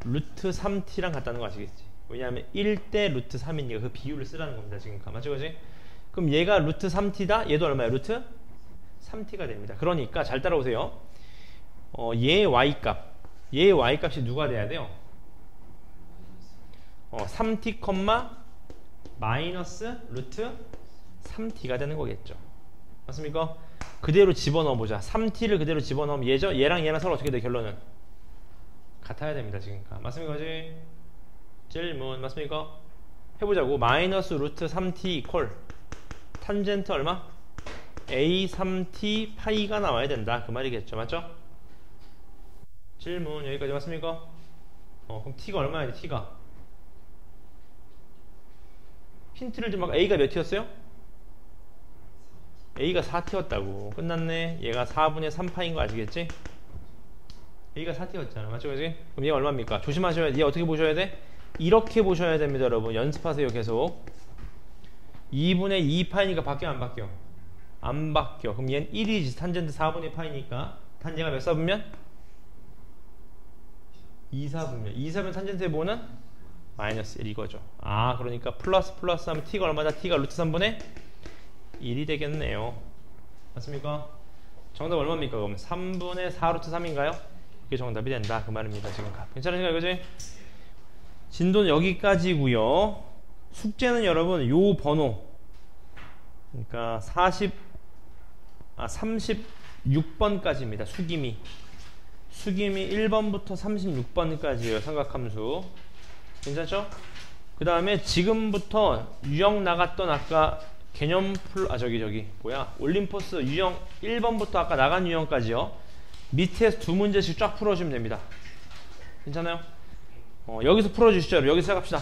루트 3t랑 같다는 거 아시겠지? 왜냐하면 1대 루트 3이니까 그 비율을 쓰라는 겁니다. 지금 맞죠? 그지? 그럼 얘가 루트 3t다? 얘도 얼마야? 루트 3t가 됩니다. 그러니까 잘 따라오세요. 얘 y값이 누가 돼야 돼요? 3t, 마이너스 루트 3t가 되는 거겠죠. 맞습니까? 그대로 집어넣어보자. 3t를 그대로 집어넣으면 얘랑 얘랑 서로 어떻게 돼? 결론은 같아야 됩니다. 지금 맞습니까? 그지? 질문 맞습니까? 해보자고. 마이너스 루트 3t 이퀄 탄젠트 얼마? a 3t 파이가 나와야 된다. 그 말이겠죠. 맞죠? 질문 여기까지 맞습니까? 그럼 t가 얼마야 돼? t가 힌트를 좀 아까 a가 몇이었어요? a가 4t였다고. 끝났네. 얘가 4분의 3파인 거 아시겠지? a가 4t였잖아. 맞죠? 그지? 그럼 얘가 얼마입니까? 조심하셔야 돼. 얘 어떻게 보셔야 돼? 이렇게 보셔야 됩니다. 여러분 연습하세요. 계속 2분의 2파이니까 바뀌어 안 바뀌어? 안 바뀌어. 그럼 얘는 1이지. 탄젠트 4분의 파이니까 탄제가 몇 사분면? 2사분면. 2사분면 탄젠트의 뭐는? 마이너스 1 이거죠. 그러니까 플러스 하면 t가 얼마다? t가 루트 3분의 1이 되겠네요. 맞습니까? 정답 얼마입니까? 그럼 3분의 4 루트 3인가요? 그게 정답이 된다. 그 말입니다. 지금 괜찮으신가요? 그지? 진도는 여기까지고요. 숙제는 여러분 요 번호 그러니까 36번까지입니다. 수기미 1번부터 36번까지예요. 삼각함수. 괜찮죠? 그 다음에 지금부터 유형 나갔던 아까 개념 올림포스 유형 1번부터 아까 나간 유형까지요. 밑에서 두 문제씩 쫙 풀어주면 됩니다. 괜찮아요? 여기서 풀어주시죠. 여기서 시작합시다.